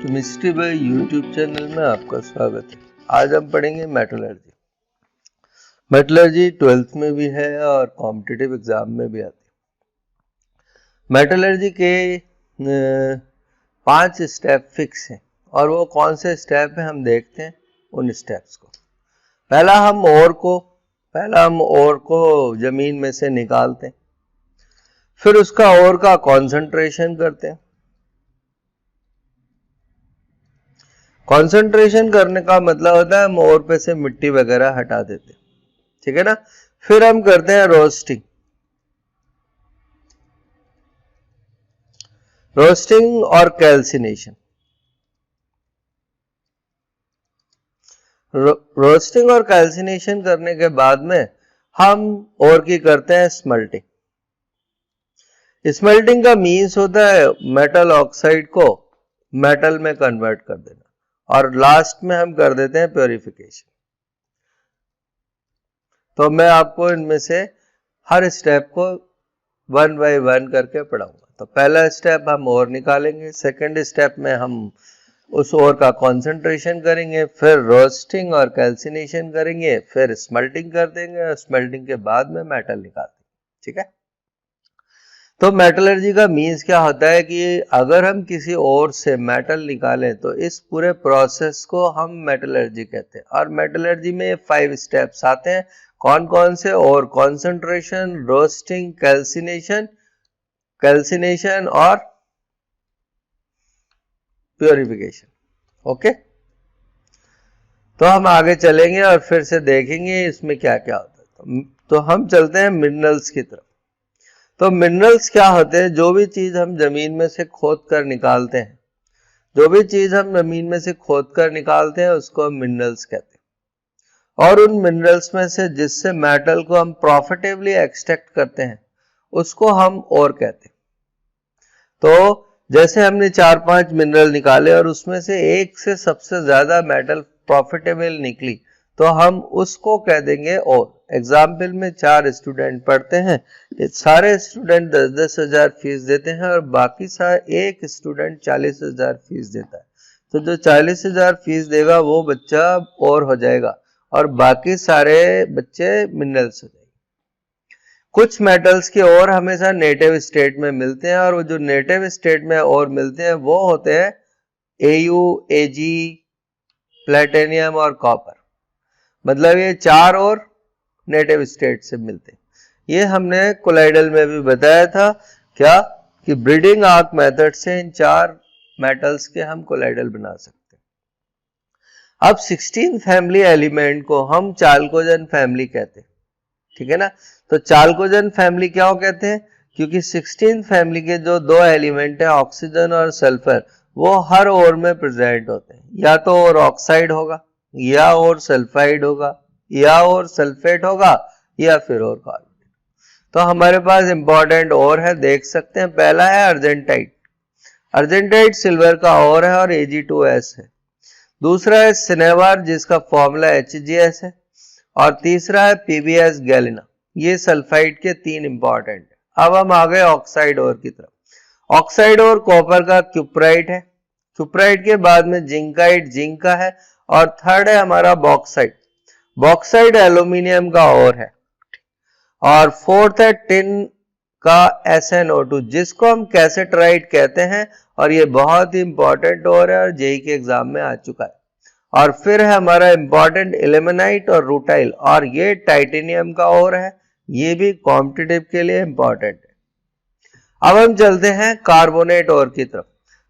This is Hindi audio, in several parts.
केमिस्ट्री बाय यूट्यूब चैनल में आपका स्वागत है। आज हम पढ़ेंगे मेटलर्जी। मेटलर्जी 12th में भी है और कॉम्पिटिटिव एग्जाम में भी आती है। मेटलर्जी के 5 स्टेप फिक्स हैं और वो कौन से स्टेप हैं हम देखते हैं उन स्टेप्स को। पहला हम ओर को जमीन में से निकालते हैं, फिर उसका ओर का कॉन्सेंट्रेशन करते हैं। कॉन्सेंट्रेशन करने का मतलब होता है हम ओर पे से मिट्टी वगैरह हटा देते हैं, ठीक है ना। फिर हम करते हैं रोस्टिंग और कैल्सिनेशन। रोस्टिंग और कैल्सिनेशन करने के बाद में हम ओर की करते हैं स्मेल्टिंग। स्मेल्टिंग का मीन्स होता है मेटल ऑक्साइड को मेटल में कन्वर्ट कर देना, और लास्ट में हम कर देते हैं प्योरिफिकेशन। तो मैं आपको इनमें से हर स्टेप को 1 बाय 1 करके पढ़ाऊंगा। तो पहला स्टेप हम ओर निकालेंगे, सेकंड स्टेप में हम उस ओर का कंसंट्रेशन करेंगे, फिर रोस्टिंग और कैल्सिनेशन करेंगे, फिर स्मेल्टिंग कर देंगे और स्मेल्टिंग के बाद में मेटल निकाल देंगे, ठीक है। तो मेटलर्जी का मीन्स क्या होता है कि अगर हम किसी ओर से मेटल निकालें तो इस पूरे प्रोसेस को हम मेटलर्जी कहते हैं। और मेटलर्जी में 5 स्टेप्स आते हैं। कौन कौन से? और कॉन्सेंट्रेशन, रोस्टिंग, कैल्सिनेशन और प्योरिफिकेशन। ओके, तो हम आगे चलेंगे और फिर से देखेंगे इसमें क्या क्या होता है। तो हम चलते हैं मिनरल्स की तरफ। तो मिनरल्स क्या होते हैं? जो भी चीज हम जमीन में से खोद कर निकालते हैं, उसको हम मिनरल्स कहते हैं। और उन मिनरल्स में से जिससे मेटल को हम प्रॉफिटेबली एक्सट्रैक्ट करते हैं उसको हम ओर कहते हैं। तो जैसे हमने 4-5 मिनरल निकाले और उसमें से एक से सबसे ज्यादा मेटल प्रॉफिटेबल निकली तो हम उसको कह देंगे ओर। एग्जाम्पल में 4 स्टूडेंट पढ़ते हैं, सारे स्टूडेंट 10-10 हजार फीस देते हैं और बाकी एक स्टूडेंट 40,000 फीस देता है। तो जो 40,000 फीस देगा वो बच्चा ओर हो जाएगा और बाकी सारे बच्चे मिनरल्स हो जाएंगे। कुछ मेटल्स के ओर हमेशा नेटिव स्टेट में मिलते हैं और वो जो नेटिव स्टेट में ओर मिलते हैं वो होते हैं Au, Ag, प्लेटिनियम और कॉपर। मतलब ये 4 और नेटिव स्टेट से मिलते हैं। ये हमने कोलाइडल में भी बताया था क्या कि ब्रीडिंग आर्क मेथड से इन 4 मेटल्स के हम कोलाइडल बना सकते हैं। अब 16 फैमिली एलिमेंट को हम चाल्कोजन फैमिली कहते हैं, ठीक है ना। तो चाल्कोजन फैमिली क्यों कहते हैं? क्योंकि 16 फैमिली के जो 2 एलिमेंट है ऑक्सीजन और सल्फर वो हर ओर में प्रेजेंट होते हैं। या तो ओर ऑक्साइड होगा, या और सल्फाइड होगा, या और सल्फेट होगा, या फिर और कार्बोनेट। तो हमारे पास इंपॉर्टेंट और है, देख सकते हैं। पहला है अर्जेंटाइट सिल्वर का और है और Ag2S है। दूसरा है सिनेवार जिसका फॉर्मूला HgS है और तीसरा है PbS गैलिना। ये सल्फाइड के 3 इंपॉर्टेंट है। अब हम आ गए ऑक्साइड ओर की तरफ। ऑक्साइड ओर कॉपर का क्यूप्राइट है, क्यूप्राइट के बाद में जिंक का है और थर्ड है हमारा बॉक्साइड एल्यूमिनियम का ओर है और फोर्थ है टिन का SnO2 जिसको हम कैसेटराइट कहते हैं और ये बहुत ही इंपॉर्टेंट ओर है और जेई के एग्जाम में आ चुका है। और फिर है हमारा इंपॉर्टेंट इल्मेनाइट और रूटाइल और ये टाइटेनियम का ओर है, ये भी कॉम्पिटिटिव के लिए इंपॉर्टेंट है। अब हम चलते हैं कार्बोनेट ओर की तरफ।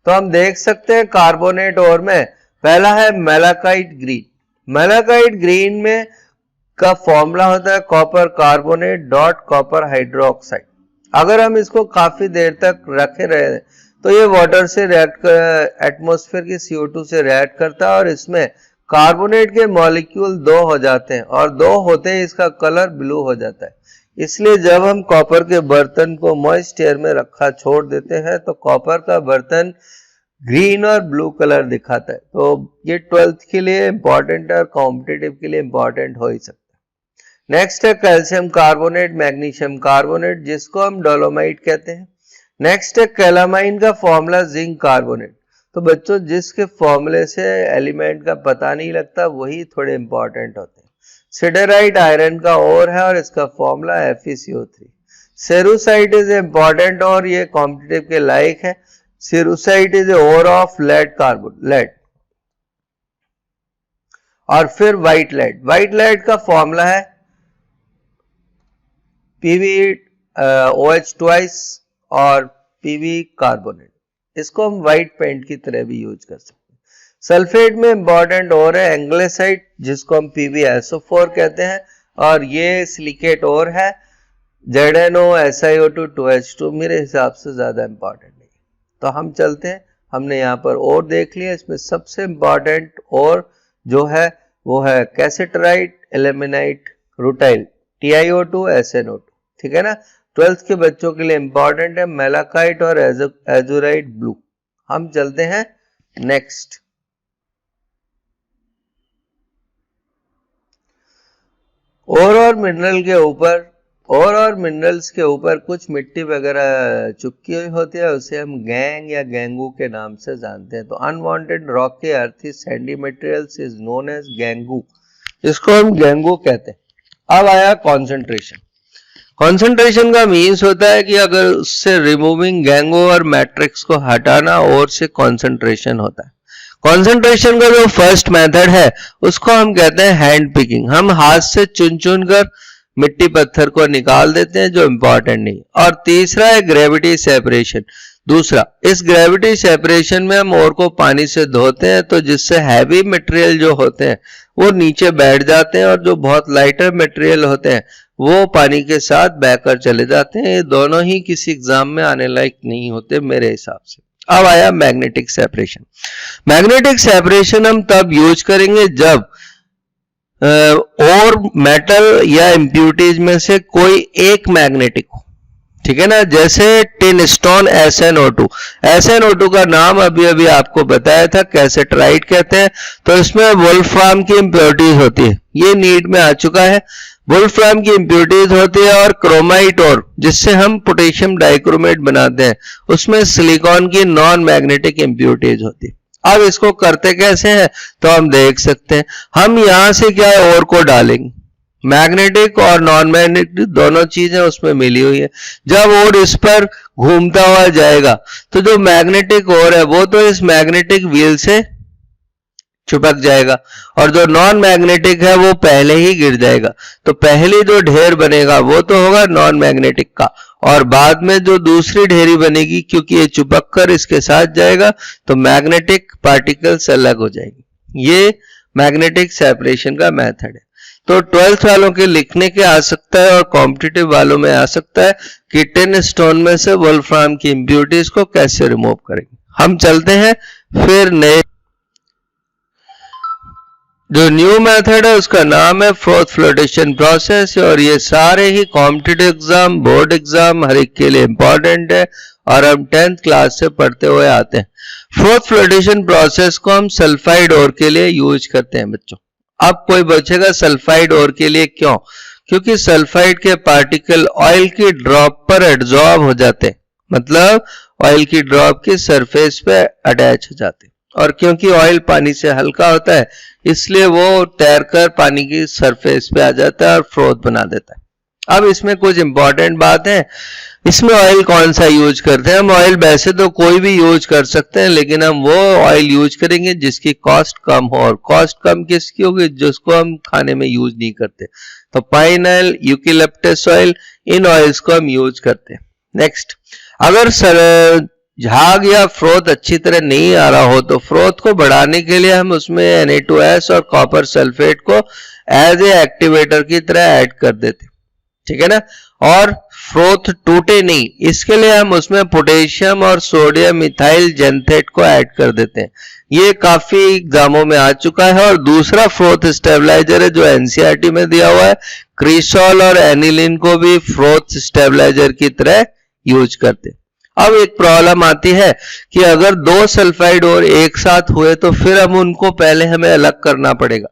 तो हम देख सकते हैं कार्बोनेट ओर में पहला है मैलाकाइट ग्रीन में का फॉर्मूला होता है copper carbonate dot copper hydroxide. अगर हम इसको काफी देर तक रखे रहे तो ये वाटर से रिएक्ट कर एटमॉस्फेयर की CO2 से रिएक्ट करता है और इसमें कार्बोनेट के मॉलिक्यूल 2 हो जाते हैं और 2 होते ही इसका कलर ब्लू हो जाता है। इसलिए जब हम कॉपर के बर्तन को मॉइस्ट एयर में रखा छोड़ देते हैं तो कॉपर का बर्तन ग्रीन और ब्लू कलर दिखाता है। तो ये 12th के लिए इंपॉर्टेंट है और कॉम्पिटिटिव के लिए इंपॉर्टेंट हो ही सकता है। नेक्स्ट है कैल्शियम कार्बोनेट, मैग्नीशियम कार्बोनेट जिसको हम डोलोमाइट कहते हैं। नेक्स्ट है कैलामाइन का फॉर्मूला जिंक कार्बोनेट। तो बच्चों जिसके फॉर्मूले से एलिमेंट का पता नहीं लगता वही थोड़े इंपॉर्टेंट होते हैं। सिडेराइट आयरन का ओर है और इसका फॉर्मूला FeCO3। सेरुसाइट इज इंपॉर्टेंट और ये कॉम्पिटिटिव के लायक है। Cerussite is ore of lead lead. और फिर व्हाइट लेड। व्हाइट लेड का फॉर्मूला है PbOH ट्वाइस और Pb कार्बोनेट। इसको हम व्हाइट पेंट की तरह भी यूज कर सकते हैं। सल्फेट में इंपॉर्टेंट और है एंग्लेसाइट जिसको हम PbSO4 कहते हैं और ये सिलिकेट और है ZnOSiO2 2H2 मेरे हिसाब से ज्यादा इंपॉर्टेंट नहीं। तो हम चलते हैं, हमने यहाँ पर और देख लिया। इसमें सबसे इंपॉर्टेंट और जो है वो है कैसेटराइट, एल्यूमिनाइट, रूटाइल, TiO2 SnO2। ठीक है ना। 12th के बच्चों के लिए इंपॉर्टेंट है मेलाकाइट और एजुराइट ब्लू। हम चलते हैं नेक्स्ट। और मिनरल्स के ऊपर कुछ मिट्टी वगैरह चिपकी हुई होती है, उसे हम गैंग या गैंगू के नाम से जानते हैं। तो अनवांटेड रॉक के earthy sandy materials is known as gangue. इसको हम गैंगू कहते हैं। अब आया कॉन्सेंट्रेशन। कॉन्सेंट्रेशन का मीन्स होता है कि अगर उससे रिमूविंग गैंगो और मैट्रिक्स को हटाना और से कॉन्सेंट्रेशन होता है। कॉन्सेंट्रेशन का जो फर्स्ट मेथड है उसको हम कहते हैं हैंड पिकिंग। हम हाथ से चुन चुन कर मिट्टी पत्थर को निकाल देते हैं जो इंपॉर्टेंट नहीं। और तीसरा है ग्रेविटी सेपरेशन। दूसरा, इस ग्रेविटी सेपरेशन में हम और को पानी से धोते हैं तो जिससे हैवी मटेरियल जो होते हैं वो नीचे बैठ जाते हैं और जो बहुत लाइटर मटेरियल होते हैं वो पानी के साथ बहकर चले जाते हैं। ये दोनों ही किसी एग्जाम में आने लायक नहीं होते मेरे हिसाब से। अब आया मैग्नेटिक सेपरेशन। मैग्नेटिक सेपरेशन हम तब यूज करेंगे जब और मेटल या इंप्यूरिटीज में से कोई एक मैग्नेटिक हो। ठीक है ना। जैसे टिन स्टोन SnO2। SnO2 का नाम अभी अभी आपको बताया था, कैसेटराइट कहते हैं। तो इसमें वोल्फ्राम की इंप्योरिटीज होती है, ये नीट में आ चुका है। वोल्फ्राम की इंप्योरिटीज होती है और क्रोमाइट और जिससे हम पोटेशियम डाइक्रोमेट बनाते हैं उसमें सिलिकॉन की नॉन मैग्नेटिक इंप्योरिटीज होती है। अब इसको करते कैसे हैं तो हम देख सकते हैं। हम यहां से क्या है और को डालेंगे, मैग्नेटिक और नॉन मैग्नेटिक दोनों चीजें उसमें मिली हुई है। जब और इस पर घूमता हुआ जाएगा तो जो मैग्नेटिक और है वो तो इस मैग्नेटिक व्हील से चिपक जाएगा और जो नॉन मैग्नेटिक है वो पहले ही गिर जाएगा। तो पहले जो ढेर बनेगा वो तो होगा नॉन मैग्नेटिक का और बाद में जो दूसरी ढेरी बनेगी क्योंकि ये चिपक कर इसके साथ जाएगा तो मैग्नेटिक पार्टिकल्स अलग हो जाएंगे। ये मैग्नेटिक सेपरेशन का मेथड है। तो 12th वालों के लिखने के आ सकता है और कॉम्पिटिटिव वालों में आ सकता है कि टिन स्टोन में से वोल्फ्राम की इंप्योरिटीज को कैसे रिमूव करेंगे। हम चलते हैं फिर नए। जो न्यू मेथड है उसका नाम है फ्रोथ फ्लोटेशन प्रोसेस और ये सारे ही कॉम्पिटिटिव एग्जाम, बोर्ड एग्जाम हर एक के लिए इंपॉर्टेंट है और हम 10th क्लास से पढ़ते हुए आते हैं। फ्रोथ फ्लोटेशन प्रोसेस को हम सल्फाइड ओर के लिए यूज करते हैं बच्चों। अब कोई बचेगा सल्फाइड ओर के लिए, क्यों? क्योंकि सल्फाइड के पार्टिकल ऑयल की ड्रॉप पर एब्जॉर्ब हो जाते हैं, मतलब ऑयल की ड्रॉप की सरफेस पे अटैच हो जाते हैं और क्योंकि ऑयल पानी से हल्का होता है इसलिए वो तैरकर पानी की सरफेस पे आ जाता है और फ्रोथ बना देता है। अब इसमें कुछ इंपॉर्टेंट बात है, इसमें ऑयल कौन सा यूज करते हैं? हम ऑयल वैसे तो कोई भी यूज कर सकते हैं लेकिन हम वो ऑयल यूज करेंगे जिसकी कॉस्ट कम हो। और कॉस्ट कम किसकी होगी? जिसको हम खाने में यूज नहीं करते। तो पाइन ऑयल, यूकेलिप्टस ऑयल, इन ऑयल्स को हम यूज करते हैं। नेक्स्ट, अगर झाग या फ्रोथ अच्छी तरह नहीं आ रहा हो तो फ्रोथ को बढ़ाने के लिए हम उसमें Na2S और कॉपर सल्फेट को एज ए एक्टिवेटर की तरह ऐड कर देते। ठीक है ना। और फ्रोथ टूटे नहीं इसके लिए हम उसमें पोटेशियम और सोडियम मिथाइल जेंथेट को ऐड कर देते हैं। ये काफी एग्जामों में आ चुका है। और दूसरा फ्रोथ स्टेबलाइजर है जो एनसीईआरटी में दिया हुआ है, क्रिसॉल और एनिलीन को भी फ्रोथ स्टेबलाइजर की तरह यूज करते हैं। अब एक प्रॉब्लम आती है कि अगर दो सल्फाइड और एक साथ हुए तो फिर हम उनको पहले हमें अलग करना पड़ेगा।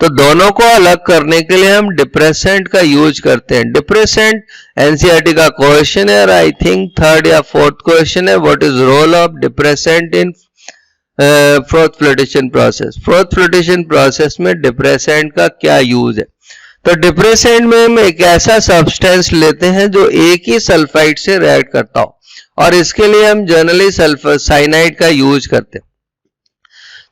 तो दोनों को अलग करने के लिए हम डिप्रेसेंट का यूज करते हैं। डिप्रेसेंट एनसीईआरटी का क्वेश्चन है और आई थिंक 3rd या 4th क्वेश्चन है, what is role of depressant in froth flotation process. Froth flotation process में डिप्रेसेंट का क्या यूज है? तो डिप्रेसेंट में हम एक ऐसा सब्सटेंस लेते हैं जो एक ही सल्फाइड से रिएक्ट करता हो, और इसके लिए हम जनरली सल्फर साइनाइड का यूज करते हैं।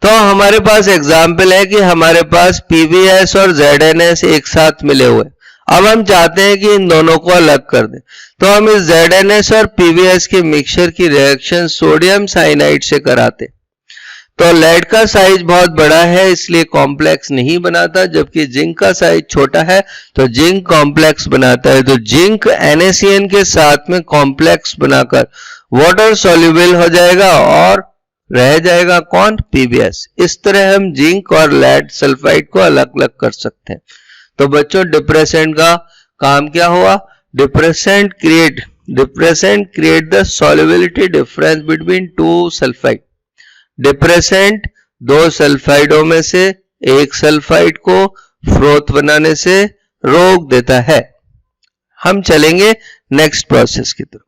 तो हमारे पास एग्जाम्पल है कि हमारे पास PbS और ZnS एक साथ मिले हुए, अब हम चाहते हैं कि इन दोनों को अलग कर दें। तो हम इस ZnS और PbS के मिक्सचर की रिएक्शन सोडियम साइनाइड से कराते। तो लेड का साइज बहुत बड़ा है इसलिए कॉम्प्लेक्स नहीं बनाता, जबकि जिंक का साइज छोटा है तो जिंक कॉम्प्लेक्स बनाता है। तो जिंक NaCN के साथ में कॉम्प्लेक्स बनाकर वाटर सॉल्युबल हो जाएगा और रह जाएगा कौन? PbS। इस तरह हम जिंक और लेड सल्फाइड को अलग अलग कर सकते हैं। तो बच्चों डिप्रेसेंट का काम क्या हुआ? Depressant create the solubility difference between two sulphide. Depressant दो सल्फाइडों में से एक सल्फाइड को फ्रोथ बनाने से रोक देता है। हम चलेंगे नेक्स्ट प्रोसेस की तरफ।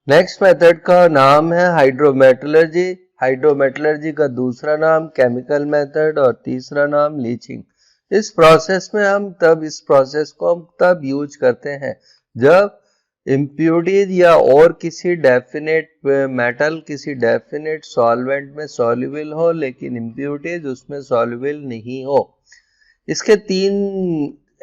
नेक्स्ट मेथड का नाम है हाइड्रोमेटलर्जी। हाइड्रोमेटलर्जी का दूसरा नाम केमिकल मेथड और तीसरा नाम लीचिंग। इस प्रोसेस को हम तब यूज करते हैं जब इम्प्योरिटीज या और किसी डेफिनेट मेटल किसी डेफिनेट सॉल्वेंट में सॉल्युबल हो लेकिन इम्प्योरिटीज उसमें सॉल्युबल नहीं हो। इसके 3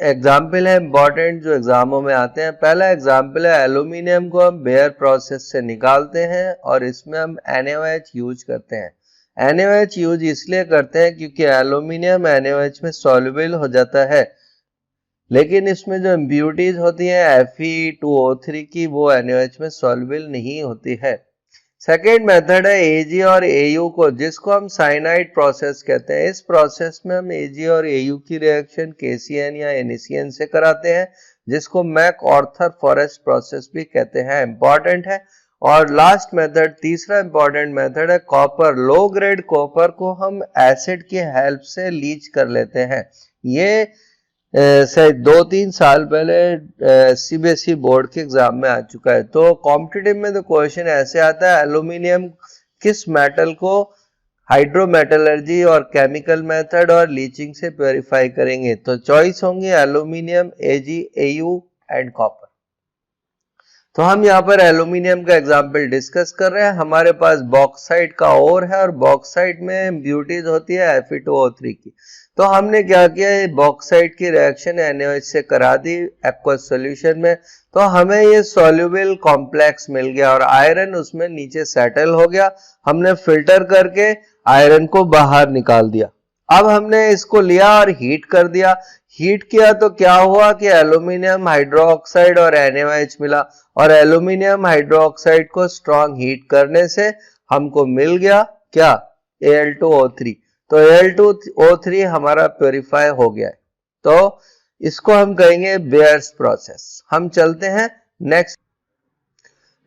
एग्जाम्पल है इंपॉर्टेंट जो एग्जामों में आते हैं। पहला एग्जाम्पल है एल्यूमिनियम को हम बेयर प्रोसेस से निकालते हैं और इसमें हम NaOH यूज करते हैं। NaOH यूज इसलिए करते हैं क्योंकि एल्यूमिनियम NaOH में सॉल्युबल हो जाता है, लेकिन इसमें जो इम्प्योरिटीज होती हैं Fe2O3 की वो NaOH में सॉल्युबल नहीं होती है। सेकेंड मेथड है Ag और Au को, जिसको हम साइनाइड प्रोसेस कहते हैं। इस प्रोसेस में हम Ag और Au की रिएक्शन KCN या NaCN से कराते हैं, जिसको मैक ऑर्थर फॉरेस्ट प्रोसेस भी कहते हैं, इंपॉर्टेंट है। और लास्ट मेथड तीसरा इंपॉर्टेंट मेथड है कॉपर। लो ग्रेड कॉपर को हम एसिड की हेल्प से लीच कर लेते हैं। ये शायद 2-3 साल पहले CBSE बोर्ड के एग्जाम में आ चुका है। तो कॉम्पिटिटिव में तो क्वेश्चन ऐसे आता है एल्यूमिनियम किस मेटल को हाइड्रोमेटलर्जी और केमिकल मेथड और लीचिंग से प्योरीफाई करेंगे? तो चॉइस होंगी aluminium, Ag, Au and copper. तो हम यहाँ पर एल्यूमिनियम का एग्जाम्पल डिस्कस कर रहे हैं। हमारे पास बॉक्साइट का ओर है और बॉक्साइट में इम्प्योरिटीज होती है Fe2O3 की। तो हमने क्या किया, बॉक्साइट की रिएक्शन NaOH से करा दी एक्वस सॉल्यूशन में, तो हमें ये सॉल्युबल कॉम्प्लेक्स मिल गया और आयरन उसमें नीचे सेटल हो गया। हमने फिल्टर करके आयरन को बाहर निकाल दिया। अब हमने इसको लिया और हीट कर दिया। हीट किया तो क्या हुआ कि एल्यूमिनियम हाइड्रोक्साइड और NaOH मिला, और एल्यूमिनियम हाइड्रोक्साइड को स्ट्रॉन्ग हीट करने से हमको मिल गया क्या? Al2O3। तो Al2O3 हमारा प्योरीफाई हो गया है। तो इसको हम कहेंगे बेयर्स प्रोसेस। हम चलते हैं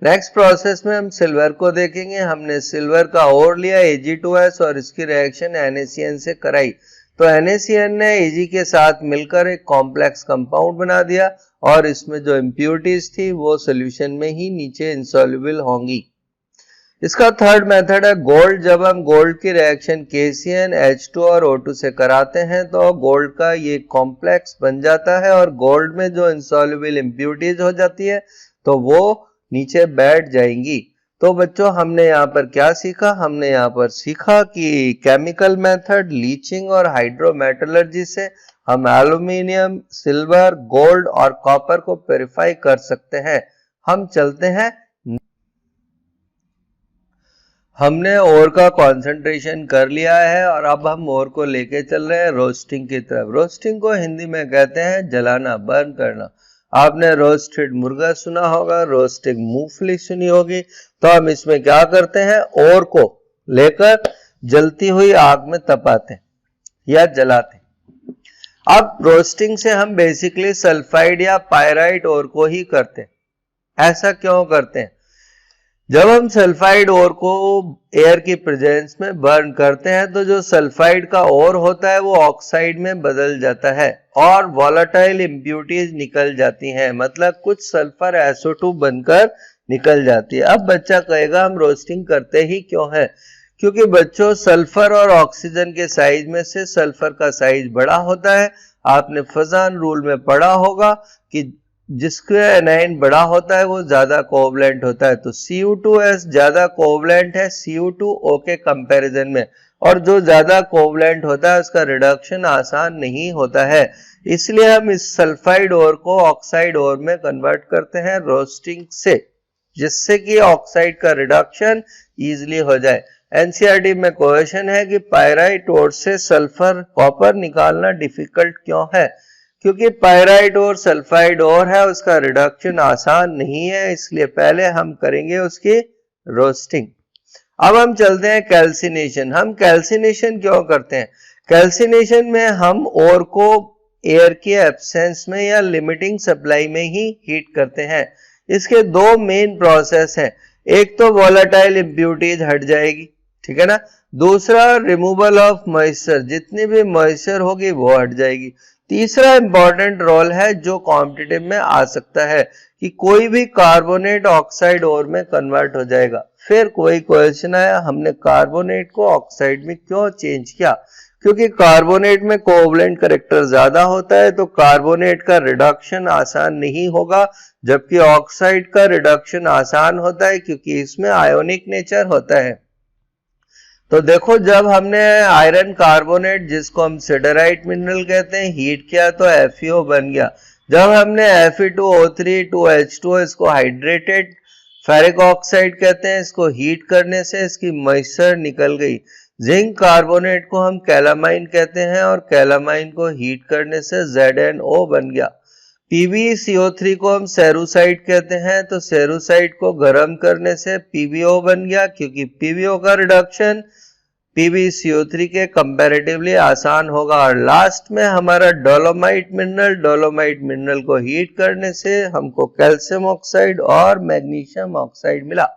नेक्स्ट प्रोसेस में हम सिल्वर को देखेंगे। हमने सिल्वर का ओर लिया Ag2S और इसकी रिएक्शन NaCN से कराई। तो NaCN ने Ag के साथ मिलकर एक कॉम्प्लेक्स कंपाउंड बना दिया और इसमें जो इम्प्योरिटीज थी वो सोल्यूशन में ही नीचे इंसॉल्युबल होंगी। इसका थर्ड मेथड है गोल्ड। जब हम गोल्ड की रिएक्शन KCN, H2 और O2 से कराते हैं तो गोल्ड का ये कॉम्प्लेक्स बन जाता है और गोल्ड में जो इंसॉल्युबल इम्प्योरिटीज हो जाती है तो वो नीचे बैठ जाएंगी। तो बच्चों हमने यहाँ पर क्या सीखा? हमने यहाँ पर सीखा कि केमिकल मेथड, लीचिंग और हाइड्रोमेटलर्जी से हम एल्यूमिनियम, सिल्वर, गोल्ड और कॉपर को प्योरीफाई कर सकते हैं। हम चलते हैं, हमने ओर का कॉन्सेंट्रेशन कर लिया है और अब हम ओर को लेके चल रहे हैं रोस्टिंग की तरफ। रोस्टिंग को हिंदी में कहते हैं जलाना, बर्न करना। आपने रोस्टेड मुर्गा सुना होगा, रोस्टेड मूंगफली सुनी होगी। तो हम इसमें क्या करते हैं, ओर को लेकर जलती हुई आग में तपाते या जलाते। अब रोस्टिंग से हम बेसिकली सल्फाइड या पायराइट ओर को ही करते हैं। ऐसा क्यों करते हैं? जब हम सल्फाइड ओर को एयर की प्रेजेंस में बर्न करते हैं तो जो सल्फाइड का ओर होता है वो ऑक्साइड में बदल जाता है और वॉलेटाइल इम्प्योरिटीज निकल जाती हैं। मतलब कुछ सल्फर SO2 बनकर निकल जाती है। अब बच्चा कहेगा हम रोस्टिंग करते ही क्यों है? क्योंकि बच्चों सल्फर और ऑक्सीजन के साइज में से सल्फर का साइज बड़ा होता है। आपने फजान रूल में पढ़ा होगा कि जिसका एनाइन बड़ा होता है वो ज्यादा कोवलेंट होता है, तो Cu2S ज्यादा कोवलेंट है Cu2O के कंपैरिजन में, और जो ज्यादा कोवलेंट होता है उसका रिडक्शन आसान नहीं होता है। इसलिए हम इस सल्फाइड ओर को ऑक्साइड ओर में कन्वर्ट करते हैं रोस्टिंग से, जिससे कि ऑक्साइड का रिडक्शन इजीली हो जाए। एनसीईआरटी में क्वेश्चन है कि पायराइट ओर से सल्फर कॉपर निकालना डिफिकल्ट क्यों है? क्योंकि पायराइट और सल्फाइड और है, उसका रिडक्शन आसान नहीं है, इसलिए पहले हम करेंगे उसकी रोस्टिंग। अब हम चलते हैं कैल्सिनेशन। हम कैल्सिनेशन क्यों करते हैं? कैल्सिनेशन में हम ओर को एयर के एब्सेंस में या लिमिटिंग सप्लाई में ही हीट करते हैं। इसके दो मेन प्रोसेस हैं, एक तो वोलेटाइल इंप्यूरिटीज हट जाएगी, ठीक है ना, दूसरा रिमूवल ऑफ मॉइस्चर, जितनी भी मॉइस्चर होगी वो हट जाएगी। तीसरा इंपॉर्टेंट रोल है जो कॉम्पिटिटिव में आ सकता है कि कोई भी कार्बोनेट ऑक्साइड ओर में कन्वर्ट हो जाएगा। फिर कोई क्वेश्चन आया हमने कार्बोनेट को ऑक्साइड में क्यों चेंज किया? क्योंकि कार्बोनेट में कोवलेंट कैरेक्टर ज्यादा होता है, तो कार्बोनेट का रिडक्शन आसान नहीं होगा, जबकि ऑक्साइड का रिडक्शन आसान होता है क्योंकि इसमें आयोनिक नेचर होता है। तो देखो, जब हमने आयरन कार्बोनेट, जिसको हम सिडराइट मिनरल कहते हैं, हीट किया तो FeO बन गया। जब हमने Fe2O3 2H2O, इसको हाइड्रेटेड फेरिक ऑक्साइड कहते हैं, इसको हीट करने से इसकी मॉइस्चर निकल गई। जिंक कार्बोनेट को हम कैलामाइन कहते हैं और कैलामाइन को हीट करने से ZnO बन गया। PbCO3 को हम सेरुसाइड कहते हैं, तो सेरुसाइड को गर्म करने से PbO बन गया, क्योंकि PbO का रिडक्शन PbCO3 के कंपैरेटिवली आसान होगा। और लास्ट में हमारा डोलोमाइट मिनरल को हीट करने से हमको कैल्शियम ऑक्साइड और मैग्नीशियम ऑक्साइड मिला।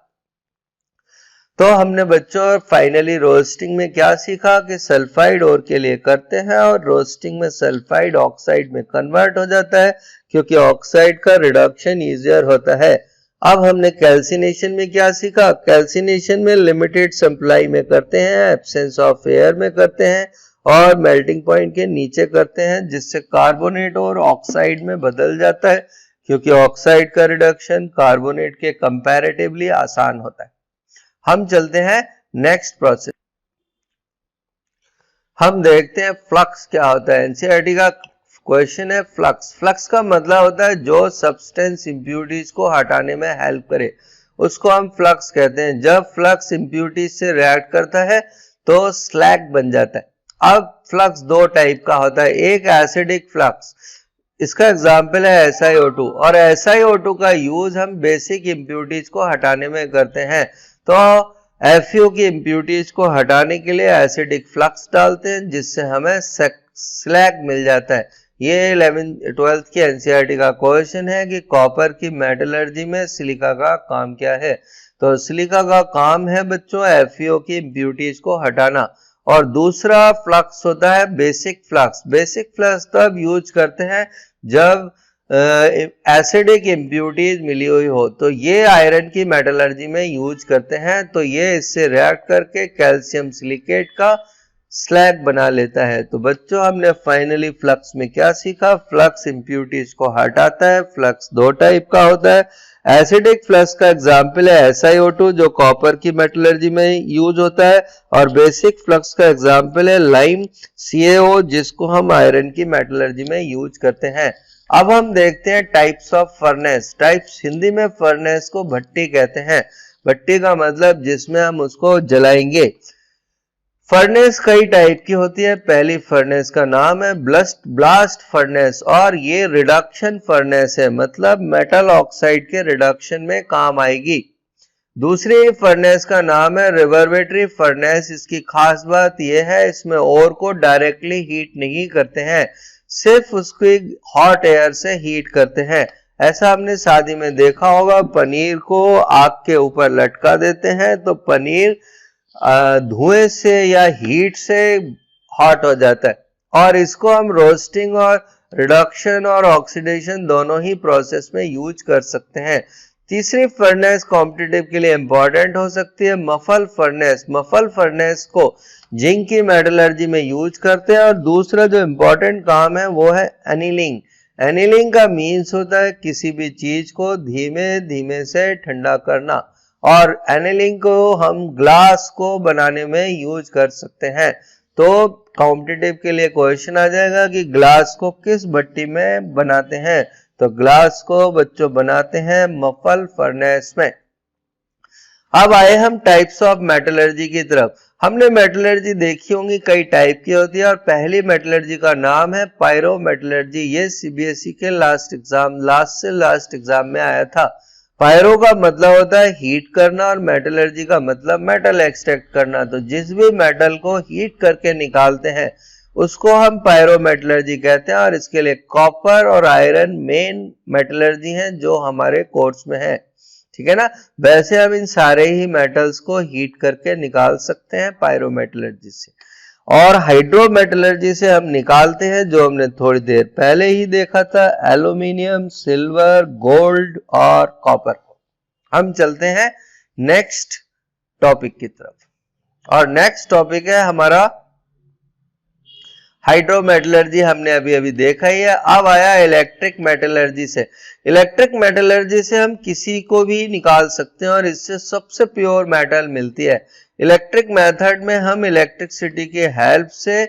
तो हमने बच्चों फाइनली रोस्टिंग में क्या सीखा कि सल्फाइड ओर के लिए करते हैं और रोस्टिंग में सल्फाइड ऑक्साइड में कन्वर्ट हो जाता है, क्योंकि ऑक्साइड का रिडक्शन इजियर होता है। अब हमने कैल्सिनेशन में क्या सीखा? कैल्सिनेशन में लिमिटेड सप्लाई में करते हैं, एब्सेंस ऑफ एयर में करते हैं और मेल्टिंग पॉइंट के नीचे करते हैं, जिससे कार्बोनेट और ऑक्साइड में बदल जाता है, क्योंकि ऑक्साइड का रिडक्शन कार्बोनेट के कंपैरेटिवली आसान होता है। हम चलते हैं नेक्स्ट प्रोसेस। हम देखते हैं फ्लक्स क्या होता है। एनसीईआरटी का क्वेश्चन है फ्लक्स। फ्लक्स का मतलब होता है जो सब्सटेंस इंप्यूरिटीज को हटाने में हेल्प करे, उसको हम फ्लक्स कहते हैं। जब फ्लक्स इंप्यूरिटीज से रिएक्ट करता है तो स्लैग बन जाता है। अब फ्लक्स दो टाइप का होता है, एक एसिडिक फ्लक्स, इसका एग्जाम्पल है SiO2, और SiO2 का यूज हम बेसिक इंप्यूरिटीज को हटाने में करते हैं। तो FeO की इंप्यूरिटीज को हटाने के लिए एसिडिक फ्लक्स डालते हैं, जिससे हमें स्लैग मिल जाता है। ये 11th-12th की एनसीईआरटी का क्वेश्चन है कि कॉपर की मेटलर्जी में सिलिका का काम क्या है। तो सिलिका का काम है बच्चों FeO की इंप्यूरिटीज को हटाना। और दूसरा फ्लक्स होता है बेसिक फ्लक्स। बेसिक फ्लक्स तब यूज करते हैं जब एसिडिक इंप्यूरिटीज मिली हुई हो, तो ये आयरन की मेटलर्जी में यूज करते हैं। तो ये इससे रिएक्ट करके कैल्शियम सिलिकेट का स्लैग बना लेता है। तो बच्चों हमने फाइनली फ्लक्स में क्या सीखा? फ्लक्स इंप्यूरिटीज को हटाता है। फ्लक्स दो टाइप का होता है। एसिडिक फ्लक्स का एग्जाम्पल है SiO2 जो कॉपर की मेटलर्जी में यूज होता है, और बेसिक फ्लक्स का एग्जाम्पल है लाइम CaO जिसको हम आयरन की मेटलर्जी में यूज करते हैं। अब हम देखते हैं types of furnace. Types Hindi में फर्नेस को भट्टी कहते हैं। भट्टी का मतलब जिसमें हम उसको जलाएंगे। फर्नेस कई टाइप की होती है। पहली फर्नेस का नाम है ब्लास्ट फर्नेस, और ये रिडक्शन फर्नेस है, मतलब मेटल ऑक्साइड के रिडक्शन में काम आएगी। दूसरी फर्नेस का नाम है रिवर्बरेटरी फर्नेस। इसकी खास बात यह है इसमें ओर को डायरेक्टली हीट नहीं करते हैं, सिर्फ उसको हॉट एयर से हीट करते हैं। ऐसा हमने शादी में देखा होगा, पनीर को आग के ऊपर लटका देते हैं तो पनीर धुएं से या हीट से हॉट हो जाता है। और इसको हम रोस्टिंग और रिडक्शन और ऑक्सीडेशन दोनों ही प्रोसेस में यूज कर सकते हैं। तीसरी फर्नेस कॉम्पिटिटिव के लिए इंपॉर्टेंट हो सकती है मफल फर्नेस। मफल फर्नेस को जिंक की मेटलर्जी में यूज करते हैं। और दूसरा जो इंपॉर्टेंट काम है वो है एनीलिंग। एनीलिंग का मीन्स होता है किसी भी चीज को धीमे धीमे से ठंडा करना, और एनीलिंग को हम ग्लास को बनाने में यूज कर सकते हैं। तो कॉम्पिटिटिव के लिए क्वेश्चन आ जाएगा कि ग्लास को किस भट्टी में बनाते हैं, तो ग्लास को बच्चों बनाते हैं मफल फर्नेस में। अब आए हम टाइप्स ऑफ मेटलर्जी की तरफ। हमने मेटलर्जी देखी होंगी, कई टाइप की होती है, और पहली मेटलर्जी का नाम है पायरो मेटलर्जी। ये सीबीएसई के लास्ट से लास्ट एग्जाम में आया था। पायरो का मतलब होता है हीट करना, और मेटलर्जी का मतलब मेटल एक्सट्रैक्ट करना। तो जिस भी मेटल को हीट करके निकालते हैं उसको हम पायरोमेटलर्जी कहते हैं, और इसके लिए कॉपर और आयरन मेन मेटलर्जी हैं जो हमारे कोर्स में है। ठीक है ना। वैसे हम इन सारे ही मेटल्स को हीट करके निकाल सकते हैं पायरोमेटलर्जी से। और हाइड्रोमेटलर्जी से हम निकालते हैं जो हमने थोड़ी देर पहले ही देखा था, एल्यूमिनियम, सिल्वर, गोल्ड और कॉपर को। हम चलते हैं नेक्स्ट टॉपिक की तरफ, और नेक्स्ट टॉपिक है हमारा हाइड्रोमेटलर्जी। हमने अभी अभी देखा ही है। अब आया इलेक्ट्रिक मेटलर्जी से। इलेक्ट्रिक मेटलर्जी से हम किसी को भी निकाल सकते हैं और इससे सबसे प्योर मेटल मिलती है। इलेक्ट्रिक मेथड में हम इलेक्ट्रिसिटी की हेल्प से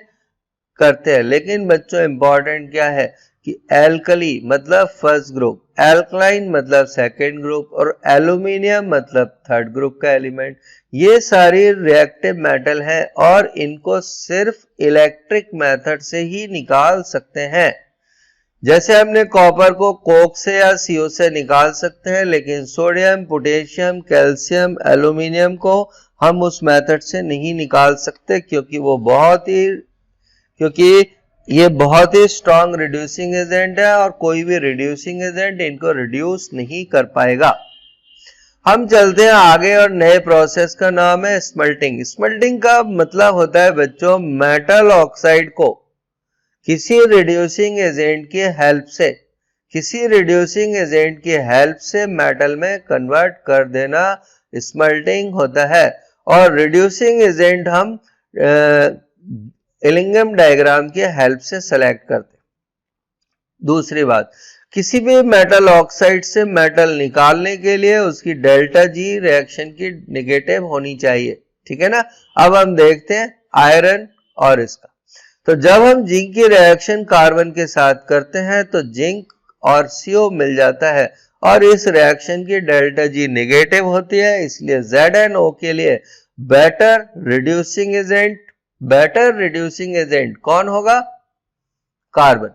करते हैं, लेकिन बच्चों इंपॉर्टेंट क्या है कि एल्कली मतलब फर्स्ट ग्रुप, एल्कलाइन मतलब सेकंड ग्रुप, और एल्यूमिनियम मतलब थर्ड ग्रुप का एलिमेंट। ये सारी रिएक्टिव मेटल है और इनको सिर्फ इलेक्ट्रिक मेथड से ही निकाल सकते हैं। जैसे हमने कॉपर को कोक से या CO से निकाल सकते हैं, लेकिन सोडियम, पोटेशियम, कैल्शियम, एल्यूमिनियम को हम उस मेथड से नहीं निकाल सकते, क्योंकि ये बहुत ही स्ट्रॉन्ग रिड्यूसिंग एजेंट है, और कोई भी रिड्यूसिंग एजेंट इनको रिड्यूस नहीं कर पाएगा। हम चलते हैं आगे, और नए प्रोसेस का नाम है स्मल्टिंग। स्मल्टिंग का मतलब होता है बच्चों मेटल ऑक्साइड को किसी रिड्यूसिंग एजेंट की हेल्प से मेटल में कन्वर्ट कर देना स्मल्टिंग होता है। और रिड्यूसिंग एजेंट हम इलिंगम डायग्राम की हेल्प से सेलेक्ट करते हैं। दूसरी बात, किसी भी मेटल ऑक्साइड से मेटल निकालने के लिए उसकी डेल्टा जी रिएक्शन की नेगेटिव होनी चाहिए। ठीक है ना। अब हम देखते हैं आयरन और इसका। तो जब हम जिंक की रिएक्शन कार्बन के साथ करते हैं तो जिंक और CO मिल जाता है, और इस रिएक्शन की डेल्टा जी नेगेटिव होती है। इसलिए ZnO के लिए बेटर रिड्यूसिंग एजेंट कौन होगा? कार्बन।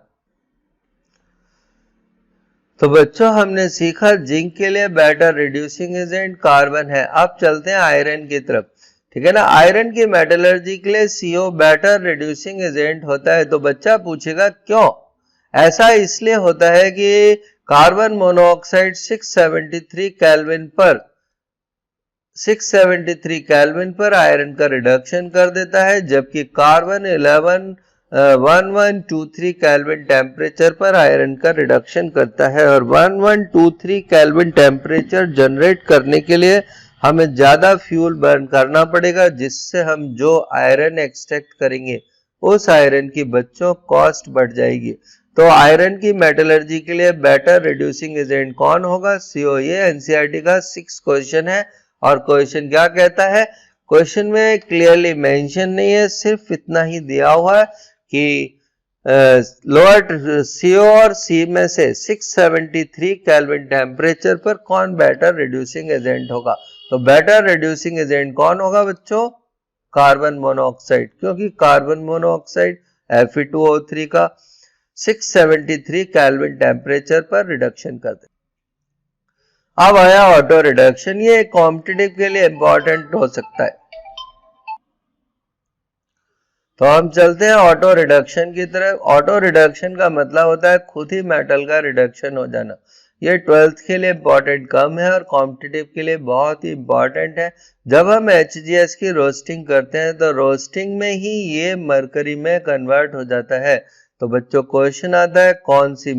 तो बच्चों हमने सीखा जिंक के लिए बेटर रिड्यूसिंग एजेंट कार्बन है। अब चलते हैं आयरन की तरफ। ठीक है ना। आयरन की मेटलर्जी के लिए CO बेटर रिड्यूसिंग एजेंट होता है। तो बच्चा पूछेगा क्यों? ऐसा इसलिए होता है कि कार्बन मोनोऑक्साइड 673 केल्विन पर आयरन का रिडक्शन कर देता है, जबकि कार्बन 1123 केल्विन टेम्परेचर पर आयरन का रिडक्शन करता है। और 1123 केल्विन टेम्परेचर जनरेट करने के लिए हमें ज्यादा फ्यूल बर्न करना पड़ेगा, जिससे हम जो आयरन एक्सट्रैक्ट करेंगे उस आयरन की बच्चों कॉस्ट बढ़ जाएगी। तो आयरन की मेटलर्जी के लिए बेटर रिड्यूसिंग एजेंट कौन होगा? CO। ये एनसीईआरटी का 6 क्वेश्चन है। और क्वेश्चन क्या कहता है? क्वेश्चन में क्लियरली मेंशन नहीं है, सिर्फ इतना ही दिया हुआ है कि लोअर CO और C में से 673 केल्विन टेम्परेचर पर कौन बेटर रिड्यूसिंग एजेंट होगा? तो बेटर रिड्यूसिंग एजेंट कौन होगा बच्चों? कार्बन मोनोऑक्साइड, क्योंकि कार्बन मोनोऑक्साइड Fe2O3 का 673 केल्विन टेम्परेचर पर रिडक्शन कर दे। अब आया ऑटो रिडक्शन। ये कॉम्पिटिटिव के लिए इंपॉर्टेंट हो सकता है। तो हम चलते हैं ऑटो रिडक्शन की तरफ। ऑटो रिडक्शन का मतलब होता है खुद ही मेटल का रिडक्शन हो जाना। ये 12th के लिए इंपॉर्टेंट कम है और कॉम्पिटिटिव के लिए बहुत ही इंपॉर्टेंट है। जब हम HGS की रोस्टिंग करते हैं तो रोस्टिंग में ही ये मरकरी में कन्वर्ट हो जाता है। तो बच्चों क्वेश्चन आता है कौन सी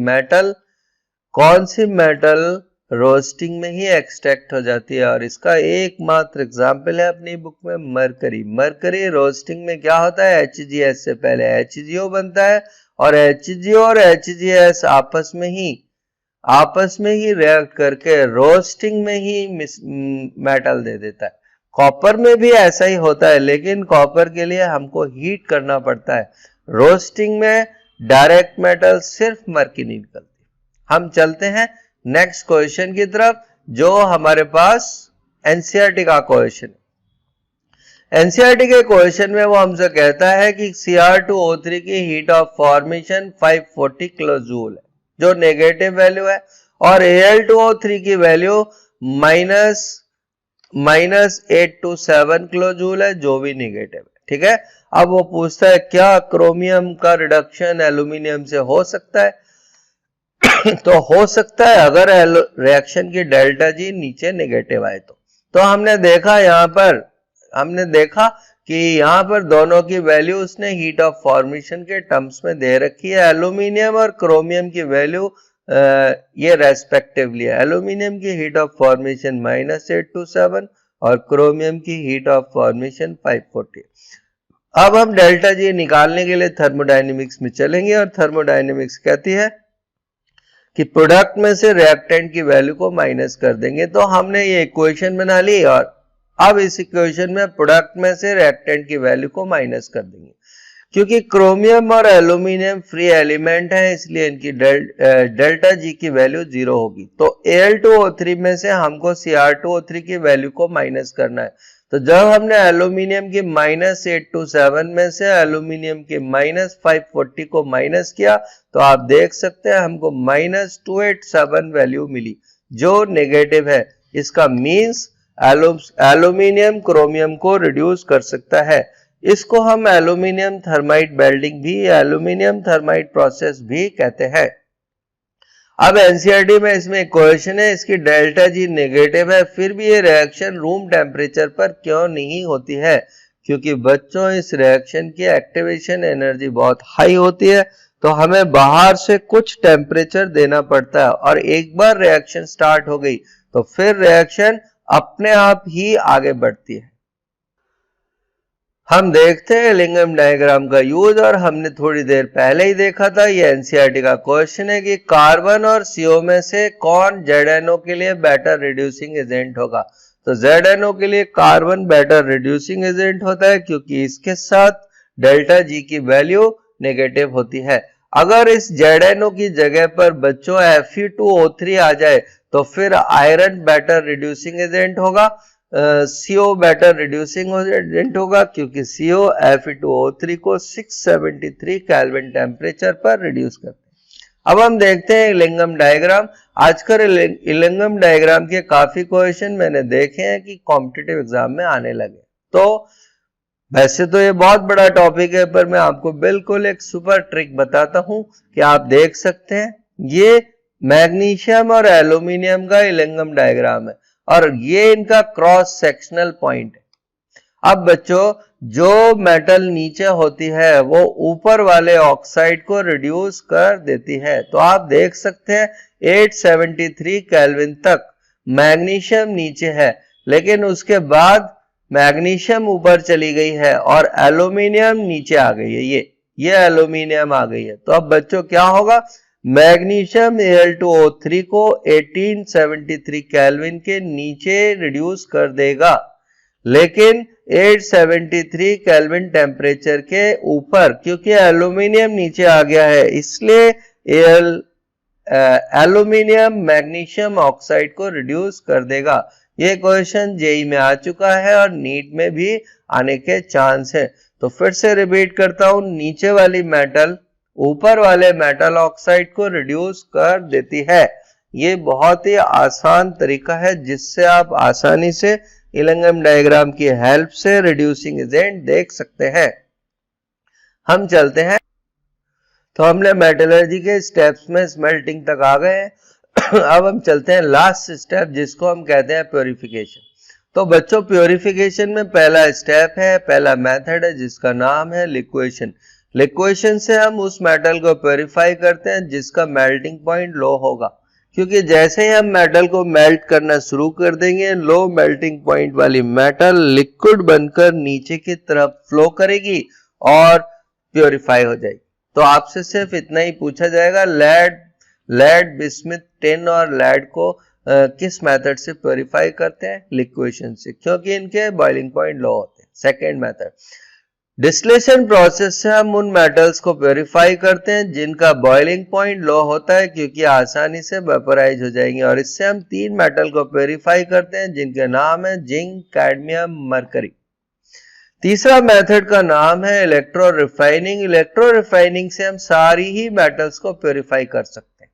मेटल रोस्टिंग में ही एक्सट्रैक्ट हो जाती है। और इसका एकमात्र एग्जाम्पल है अपनी बुक में मरकरी। मरकरी रोस्टिंग में क्या होता है, HGS से पहले HGO बनता है और HGO और HGS आपस में ही रिएक्ट करके रोस्टिंग में ही मेटल दे देता है। कॉपर में भी ऐसा ही होता है, लेकिन कॉपर के लिए हमको हीट करना पड़ता है। रोस्टिंग में डायरेक्ट मेटल सिर्फ मरकरी निकलती। हम चलते हैं नेक्स्ट क्वेश्चन की तरफ, जो हमारे पास एनसीईआरटी का क्वेश्चन है। एनसीईआरटी के क्वेश्चन में वो हमसे कहता है कि Cr2O3 की heat of formation 540 kilo joule है, जो नेगेटिव वैल्यू है, और Al2O3 की वैल्यू -827 किलो जूल है, जो भी नेगेटिव है। ठीक है, अब वो पूछता है क्या क्रोमियम का रिडक्शन एल्यूमिनियम से हो सकता है? तो हो सकता है अगर रिएक्शन की डेल्टा जी नीचे नेगेटिव आए तो हमने देखा कि यहाँ पर दोनों की वैल्यू उसने हीट ऑफ फॉर्मेशन के टर्म्स में दे रखी है। एल्यूमिनियम और क्रोमियम की वैल्यू ये रेस्पेक्टिवली है। एल्यूमिनियम की हीट ऑफ फॉर्मेशन -827 और क्रोमियम की हीट ऑफ फॉर्मेशन 540। अब हम डेल्टा जी निकालने के लिए थर्मोडायनेमिक्स में चलेंगे, और थर्मोडायनेमिक्स कहती है कि प्रोडक्ट में से रिएक्टेंट की वैल्यू को माइनस कर देंगे। तो हमने ये इक्वेशन बना ली, और अब इस इक्वेशन में प्रोडक्ट में से रिएक्टेंट की वैल्यू को माइनस कर देंगे। क्योंकि क्रोमियम और एल्यूमिनियम फ्री एलिमेंट है, इसलिए इनकी डेल्टा जी की वैल्यू 0 होगी। तो Al2O3 में से हमको Cr2O3 की वैल्यू को माइनस करना है। तो जब हमने एल्यूमिनियम की -827 में से एल्यूमिनियम की -540 को माइनस किया, तो आप देख सकते हैं हमको -287 वैल्यू मिली, जो नेगेटिव है। इसका मीन्स एल्यूमिनियम क्रोमियम को रिड्यूस कर सकता है। इसको हम एल्यूमिनियम थर्माइट बेल्डिंग भी, एल्यूमिनियम थर्माइट प्रोसेस भी कहते हैं। अब एनसीईआरटी में इसमें क्वेश्चन है, इसकी डेल्टा जी नेगेटिव है, फिर भी ये रिएक्शन रूम टेम्परेचर पर क्यों नहीं होती है? क्योंकि बच्चों इस रिएक्शन की एक्टिवेशन एनर्जी बहुत हाई होती है, तो हमें बाहर से कुछ टेम्परेचर देना पड़ता है, और एक बार रिएक्शन स्टार्ट हो गई तो फिर रिएक्शन अपने आप ही आगे बढ़ती है। हम देखते हैं इलिंगम डायग्राम का यूज, और हमने थोड़ी देर पहले ही देखा था। ये एनसीईआरटी का क्वेश्चन है कि कार्बन और CO में से कौन ZNO के लिए बेटर रिड्यूसिंग एजेंट होगा? तो ZNO के लिए कार्बन बेटर रिड्यूसिंग एजेंट होता है, क्योंकि इसके साथ डेल्टा जी की वैल्यू नेगेटिव होती है। अगर इस ZNO की जगह पर बच्चों Fe2O3 आ जाए, तो फिर आयरन बेटर रिड्यूसिंग एजेंट होगा, CO बेटर रिड्यूसिंग एजेंट होगा, क्योंकि CO Fe2O3 को 673 केल्विन टेम्परेचर पर रिड्यूस करते हैं। अब हम देखते हैं इलिंगम डायग्राम। आजकल इलिंगम डायग्राम के काफी क्वेश्चन मैंने देखे हैं कि कॉम्पिटिटिव एग्जाम में आने लगे। तो वैसे तो ये बहुत बड़ा टॉपिक है, पर मैं आपको बिल्कुल एक सुपर ट्रिक बताता हूं कि आप देख सकते हैं। ये मैग्नीशियम और एल्यूमिनियम का इलिंगम डायग्राम है, और ये इनका क्रॉस सेक्शनल पॉइंट है। अब बच्चों, जो मेटल नीचे होती है वो ऊपर वाले ऑक्साइड को रिड्यूस कर देती है। तो आप देख सकते हैं 873 केल्विन तक मैग्नीशियम नीचे है, लेकिन उसके बाद मैग्नीशियम ऊपर चली गई है और एल्यूमिनियम नीचे आ गई है। ये एल्यूमिनियम आ गई है। तो अब बच्चों क्या होगा, मैग्नीशियम Al2O3 को 1873 केल्विन के नीचे रिड्यूस कर देगा, लेकिन 873 केल्विन टेम्परेचर के ऊपर, क्योंकि एल्यूमिनियम नीचे आ गया है, इसलिए एल्यूमिनियम मैग्नीशियम ऑक्साइड को रिड्यूस कर देगा। ये क्वेश्चन जेई में आ चुका है और नीट में भी आने के चांस है। तो फिर से रिपीट करता हूं, नीचे वाली मेटल ऊपर वाले मेटल ऑक्साइड को रिड्यूस कर देती है। ये बहुत ही आसान तरीका है जिससे आप आसानी से इलिंगम डायग्राम की हेल्प से रिड्यूसिंग एजेंट देख सकते हैं। हम चलते हैं, तो हमने मेटलर्जी के स्टेप्स में स्मेल्टिंग तक आ गए हैं। अब हम चलते हैं लास्ट स्टेप, जिसको हम कहते हैं प्योरिफिकेशन। तो बच्चों, प्योरिफिकेशन में पहला स्टेप है, पहला मेथड है, जिसका नाम है लिक्वेशन। लिक्वेशन से हम उस मेटल को प्योरीफाई करते हैं जिसका मेल्टिंग पॉइंट लो होगा। क्योंकि जैसे ही हम मेटल को मेल्ट करना शुरू कर देंगे, लो मेल्टिंग पॉइंट वाली मेटल लिक्विड बनकर नीचे की तरफ फ्लो करेगी और प्योरीफाई हो जाएगी। तो आपसे सिर्फ इतना ही पूछा जाएगा, लेड, बिस्मिथ टिन और लेड को किस मेथड से प्योरीफाई करते हैं? लिक्वेशन से, क्योंकि इनके बॉइलिंग पॉइंट लो होते हैं। सेकेंड मेथड, डिस्टिलेशन प्रोसेस से हम उन मेटल्स को प्योरीफाई करते हैं जिनका बॉइलिंग पॉइंट लो होता है, क्योंकि आसानी से वेपोराइज हो जाएंगे। और इससे हम 3 मेटल को प्योरीफाई करते हैं जिनके नाम है जिंक, कैडमियम, मरकरी। तीसरा मेथड का नाम है इलेक्ट्रो रिफाइनिंग। इलेक्ट्रो रिफाइनिंग से हम सारी ही मेटल्स को प्योरीफाई कर सकते हैं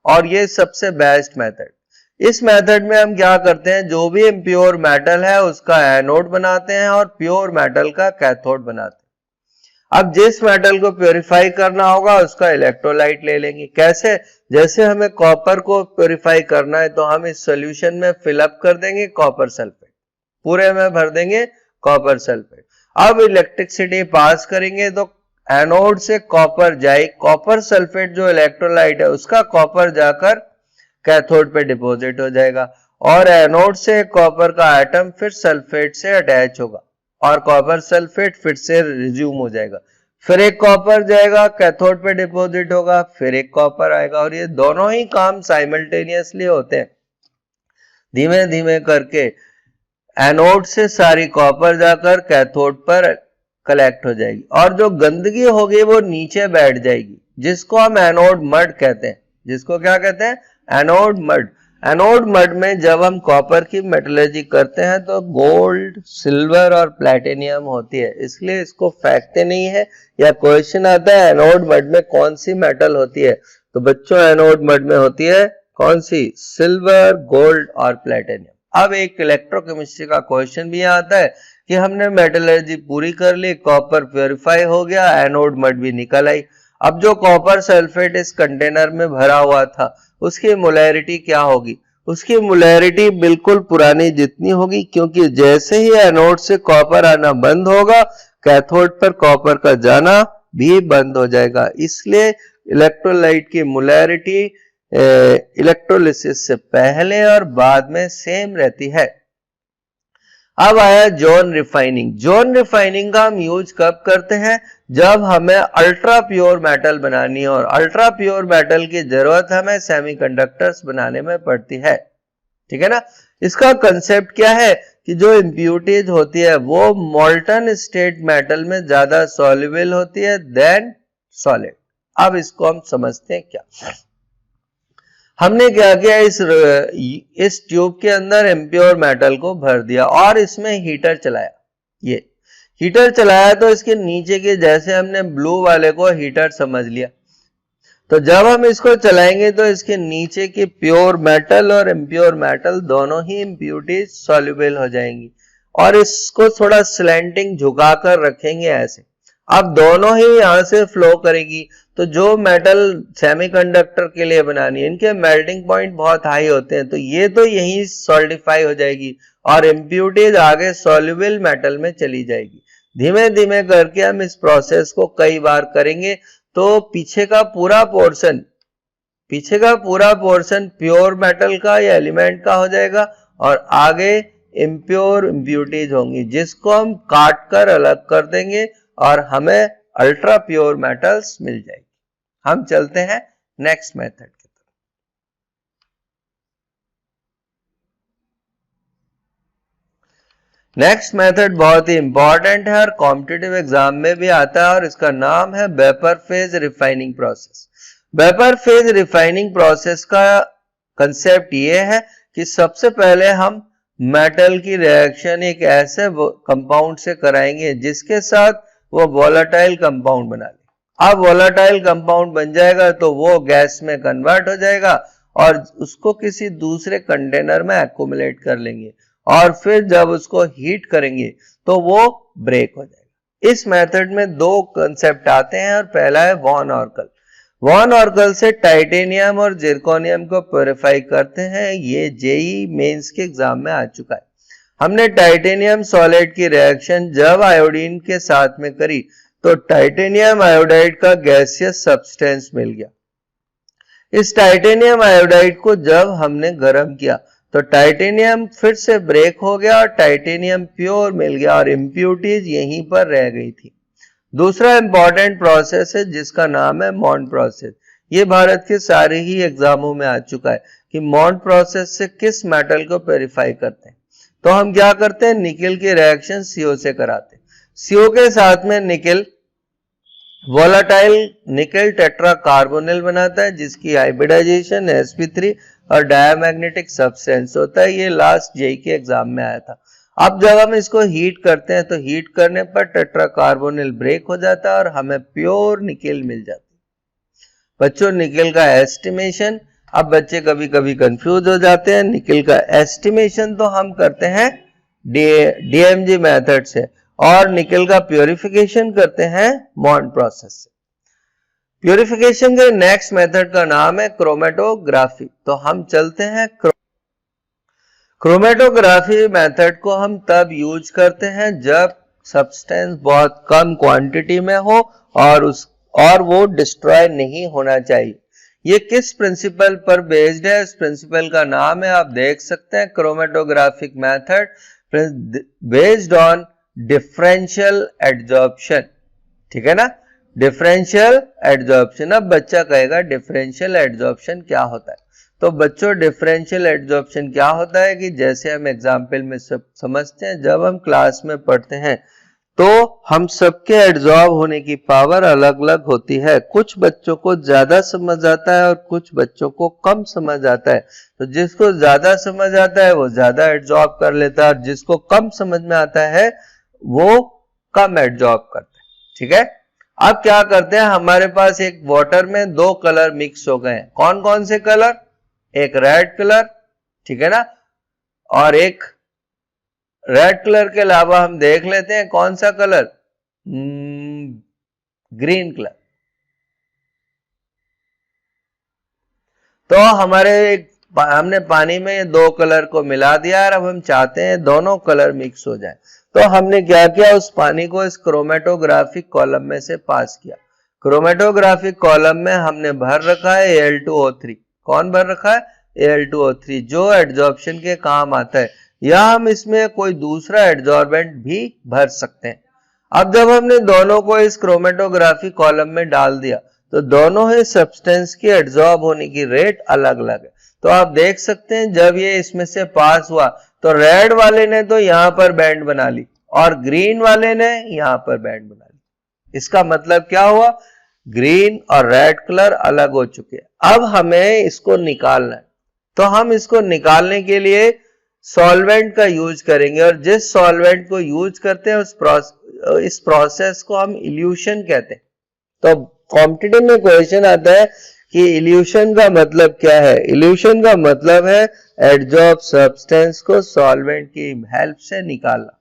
और ये सबसे बेस्ट मेथड। इस मेथड में हम क्या करते हैं, जो भी इम्प्योर मेटल है उसका एनोड बनाते हैं और प्योर मेटल का कैथोड बनाते हैं। अब जिस मेटल को प्योरीफाई करना होगा उसका इलेक्ट्रोलाइट ले लेंगे। कैसे? जैसे हमें कॉपर को प्योरीफाई करना है तो हम इस सॉल्यूशन में फिलअप कर देंगे कॉपर सल्फेट, पूरे में भर देंगे कॉपर सल्फेट। अब इलेक्ट्रिसिटी पास करेंगे तो एनोड से कॉपर जाए, कॉपर सल्फेट जो इलेक्ट्रोलाइट है उसका कॉपर जाकर कैथोड पे डिपॉजिट हो जाएगा और एनोड से कॉपर का एटम फिर सल्फेट से अटैच होगा और कॉपर सल्फेट फिर से रिज्यूम हो जाएगा। फिर एक कॉपर जाएगा, कैथोड पे डिपॉजिट होगा, फिर एक कॉपर आएगा और ये दोनों ही काम साइमल्टेनियसली होते हैं। धीमे धीमे करके एनोड से सारी कॉपर जाकर कैथोड पर कलेक्ट हो जाएगी और जो गंदगी होगी वो नीचे बैठ जाएगी, जिसको हम एनोड मड कहते हैं। जिसको क्या कहते हैं? Anode mud. एनोड मड में जब हम कॉपर की मेटलर्जी करते हैं तो गोल्ड, सिल्वर और प्लैटिनियम होती है, इसलिए इसको फेंकते नहीं है। या क्वेश्चन आता है एनोड मड में कौन सी मेटल होती है, तो बच्चों एनोड मड में होती है कौन सी? सिल्वर, गोल्ड और प्लैटिनियम। अब एक इलेक्ट्रोकेमिस्ट्री का क्वेश्चन भी आता है कि हमने मेटलर्जी पूरी कर ली, कॉपर प्योरीफाई हो गया, एनोड मड भी निकल आई। अब जो कॉपर सल्फेट इस कंटेनर में भरा हुआ था उसकी मोलैरिटी क्या होगी? उसकी मोलैरिटी बिल्कुल पुरानी जितनी होगी, क्योंकि जैसे ही एनोड से कॉपर आना बंद होगा कैथोड पर कॉपर का जाना भी बंद हो जाएगा। इसलिए इलेक्ट्रोलाइट की मोलैरिटी इलेक्ट्रोलिसिस से पहले और बाद में सेम रहती है। अब आया जोन रिफाइनिंग। जोन रिफाइनिंग का हम यूज कब करते हैं? जब हमें अल्ट्रा प्योर मेटल बनानी है और अल्ट्रा प्योर मेटल की जरूरत हमें सेमीकंडक्टर्स बनाने में पड़ती है। ठीक है ना? इसका कंसेप्ट क्या है कि जो इम्प्यूरिटीज होती है वो मोल्टन स्टेट मेटल में ज्यादा सॉल्युबल होती है देन सॉलिड। अब इसको हम समझते हैं क्या। हमने क्या किया, इस ट्यूब के अंदर इम्प्योर मेटल को भर दिया और इसमें हीटर चलाया। ये हीटर चलाया तो इसके नीचे के, जैसे हमने ब्लू वाले को हीटर समझ लिया, तो जब हम इसको चलाएंगे तो इसके नीचे की प्योर मेटल और इम्प्योर मेटल दोनों ही इम्प्यूरिटीज सॉल्युबल हो जाएंगी और इसको थोड़ा स्लैंटिंग झुकाकर रखेंगे ऐसे। अब दोनों ही यहां से फ्लो करेगी। तो जो मेटल सेमीकंडक्टर के लिए बनानी है इनके मेल्टिंग पॉइंट बहुत हाई होते हैं, तो ये तो यहीं सॉल्डिफाई हो जाएगी और इम्प्यूरिटीज आगे सॉल्युबल मेटल में चली जाएगी। धीमे धीमे करके हम इस प्रोसेस को कई बार करेंगे तो पीछे का पूरा पोर्शन प्योर मेटल का या एलिमेंट का हो जाएगा और आगे इम्प्यूरिटीज होंगी जिसको हम काट कर अलग कर देंगे और हमें अल्ट्रा प्योर मेटल्स मिल जाएगी। हम चलते हैं नेक्स्ट मेथड की तरफ। नेक्स्ट मेथड बहुत ही इंपॉर्टेंट है और कॉम्पिटिटिव एग्जाम में भी आता है और इसका नाम है vapour phase refining process. Vapour phase refining process का कंसेप्ट ये है कि सबसे पहले हम मेटल की रिएक्शन एक ऐसे कंपाउंड से कराएंगे जिसके साथ वो वोलेटाइल कंपाउंड बना ले। अब वोलेटाइल कंपाउंड बन जाएगा तो वो गैस में कन्वर्ट हो जाएगा और उसको किसी दूसरे कंटेनर में एक्युमुलेट कर लेंगे और फिर जब उसको हीट करेंगे तो वो ब्रेक हो जाएगा। इस मेथड में दो कंसेप्ट आते हैं और पहला है वॉन ऑर्कल। वॉन ऑर्कल से टाइटेनियम और जिरकोनियम को प्योरीफाई करते हैं। ये जेई मेंस के एग्जाम में आ चुका है। हमने टाइटेनियम सॉलिड की रिएक्शन जब आयोडीन के साथ में करी तो टाइटेनियम आयोडाइड का गैसियस सब्सटेंस मिल गया। इस टाइटेनियम आयोडाइड को जब हमने गर्म किया तो टाइटेनियम फिर से ब्रेक हो गया और टाइटेनियम प्योर मिल गया और इम्प्यूरिटीज यहीं पर रह गई थी। दूसरा इंपॉर्टेंट प्रोसेस है जिसका नाम है मॉन्ट प्रोसेस। ये भारत के सारे ही एग्जामों में आ चुका है कि मॉन्ट प्रोसेस से किस मेटल को प्योरीफाई करते हैं। तो हम क्या करते हैं, निकल की रिएक्शन CO से कराते हैं। CO के साथ में निकल वोलाटाइल निकल टेट्रा कार्बोनिल बनाता है जिसकी हाइब्रिडाइजेशन sp3 और डायमैग्नेटिक सब्सटेंस होता है। ये लास्ट जेईई के एग्जाम में आया था। अब जब हम इसको हीट करते हैं तो हीट करने पर टेट्रा कार्बोनिल ब्रेक हो जाता है और हमें प्योर निकल मिल जाती है। बच्चों निकल का एस्टिमेशन, अब बच्चे कभी कभी कंफ्यूज हो जाते हैं। निकल का एस्टिमेशन तो हम करते हैं DMG मेथड से और निकल का प्योरिफिकेशन करते हैं मॉन्ट प्रोसेस से। प्योरिफिकेशन के नेक्स्ट मेथड का नाम है क्रोमेटोग्राफी। तो हम चलते हैं क्रोमेटोग्राफी मेथड को हम तब यूज करते हैं जब सब्सटेंस बहुत कम क्वांटिटी में हो और वो डिस्ट्रॉय नहीं होना चाहिए। ये किस प्रिंसिपल पर बेस्ड है, इस प्रिंसिपल का नाम है, आप देख सकते हैं, chromatographic method based on differential adsorption. ठीक है ना, डिफरेंशियल एडजॉर्प्शन। अब बच्चा कहेगा डिफरेंशियल एडजॉर्प्शन क्या होता है। तो बच्चों डिफरेंशियल एडजॉर्प्शन क्या होता है कि जैसे हम एग्जाम्पल में सब समझते हैं, जब हम क्लास में पढ़ते हैं तो हम सबके एडजॉर्ब होने की पावर अलग अलग होती है। कुछ बच्चों को ज्यादा समझ आता है और कुछ बच्चों को कम समझ आता है। तो जिसको ज्यादा समझ आता है वो ज्यादा एडजॉर्ब कर लेता है और जिसको कम समझ में आता है वो कम एडजॉर्ब करता है। ठीक है, अब क्या करते हैं, हमारे पास एक वाटर में दो कलर मिक्स हो गए हैं। कौन कौन से कलर, एक रेड कलर, ठीक है ना, और एक रेड कलर के अलावा हम देख लेते हैं कौन सा कलर, ग्रीन कलर। तो हमने पानी में ये दो कलर को मिला दिया और अब हम चाहते हैं दोनों कलर मिक्स हो जाए। तो हमने क्या किया, उस पानी को इस क्रोमेटोग्राफिक कॉलम में से पास किया। क्रोमेटोग्राफिक कॉलम में हमने भर रखा है Al2O3। कौन भर रखा है, Al2O3, जो एडजॉर्प्शन के काम आता है, या हम इसमें कोई दूसरा एडजॉर्बेंट भी भर सकते हैं। अब जब हमने दोनों को इस क्रोमेटोग्राफी कॉलम में डाल दिया तो दोनों ही सब्सटेंस की एडजॉर्ब होने की रेट अलग अलग है। तो आप देख सकते हैं जब ये इसमें से पास हुआ तो रेड वाले ने तो यहां पर बैंड बना ली और ग्रीन वाले ने यहां पर बैंड बना ली। इसका मतलब क्या हुआ, ग्रीन और रेड कलर अलग हो चुके हैं। अब हमें इसको निकालना है। तो हम इसको निकालने के लिए सॉल्वेंट का यूज करेंगे और जिस सॉल्वेंट को यूज करते हैं इस प्रोसेस को हम इल्यूशन कहते हैं। तो कॉम्पिटिटिव में क्वेश्चन आता है कि इल्यूशन का मतलब क्या है। इल्यूशन का मतलब है एडजॉर्ब सब्सटेंस को सॉल्वेंट की हेल्प से निकालना।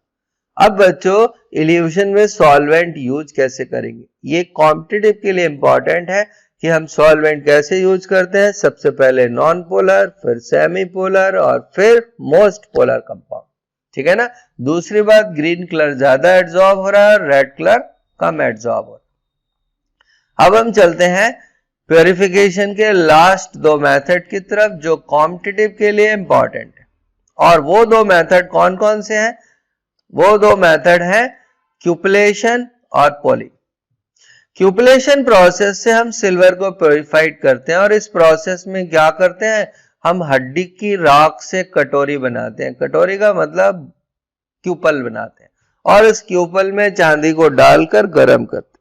अब बच्चों इल्यूशन में सॉल्वेंट यूज कैसे करेंगे, ये कॉम्पिटिटिव के लिए इंपॉर्टेंट है कि हम सॉल्वेंट कैसे यूज करते हैं। सबसे पहले नॉन पोलर, फिर सेमी पोलर और फिर मोस्ट पोलर कंपाउंड। ठीक है ना। दूसरी बात, ग्रीन कलर ज्यादा एडजॉर्ब हो रहा है, रेड कलर कम एडजॉर्ब हो रहा है। अब हम चलते हैं प्योरिफिकेशन के लास्ट दो मेथड की तरफ जो कॉम्पिटिटिव के लिए इंपॉर्टेंट है। और वो दो मेथड कौन कौन से हैं, वो दो मेथड हैं क्यूपलेशन और पोलिंग। क्यूपलेशन प्रोसेस से हम सिल्वर को प्योरीफाइड करते हैं और इस प्रोसेस में क्या करते हैं, हम हड्डी की राख से कटोरी बनाते हैं। कटोरी का मतलब क्यूपल बनाते हैं और इस क्यूपल में चांदी को डालकर गर्म करते हैं।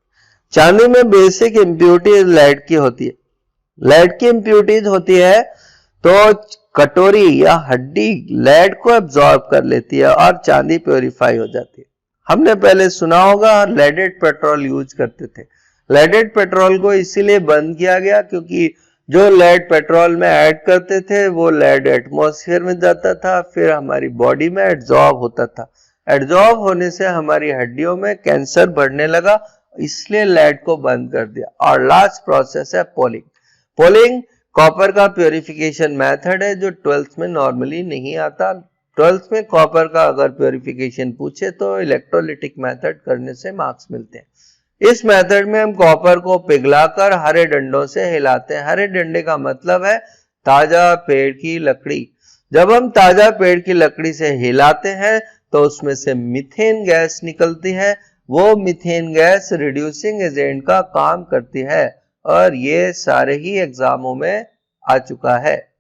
चांदी में बेसिक इम्प्यूरिटीज लेड की होती है। लेड की इम्प्यूरिटीज होती है तो कटोरी या हड्डी लेड को एब्जॉर्ब कर लेती है और चांदी प्योरीफाई हो जाती है। हमने पहले सुना होगा लेडेड पेट्रोल यूज करते थे। लेडेड पेट्रोल को इसीलिए बंद किया गया क्योंकि जो लेड पेट्रोल में ऐड करते थे वो लेड एटमॉस्फेयर में जाता था, फिर हमारी बॉडी में एड्जॉर्ब होता था। एड्जॉर्ब होने से हमारी हड्डियों में कैंसर बढ़ने लगा, इसलिए लेड को बंद कर दिया। और लास्ट प्रोसेस है पोलिंग। पोलिंग कॉपर का प्योरिफिकेशन मेथड है जो 12th में नॉर्मली नहीं आता। 12th में कॉपर का अगर प्योरिफिकेशन पूछे तो इलेक्ट्रोलिटिक मेथड करने से मार्क्स मिलते हैं। इस मेथड में हम कॉपर को पिघलाकर हरे डंडों से हिलाते हैं। हरे डंडे का मतलब है ताजा पेड़ की लकड़ी। जब हम ताजा पेड़ की लकड़ी से हिलाते हैं तो उसमें से मीथेन गैस निकलती है। वो मीथेन गैस रिड्यूसिंग एजेंट का काम करती है और ये सारे ही एग्जामों में आ चुका है।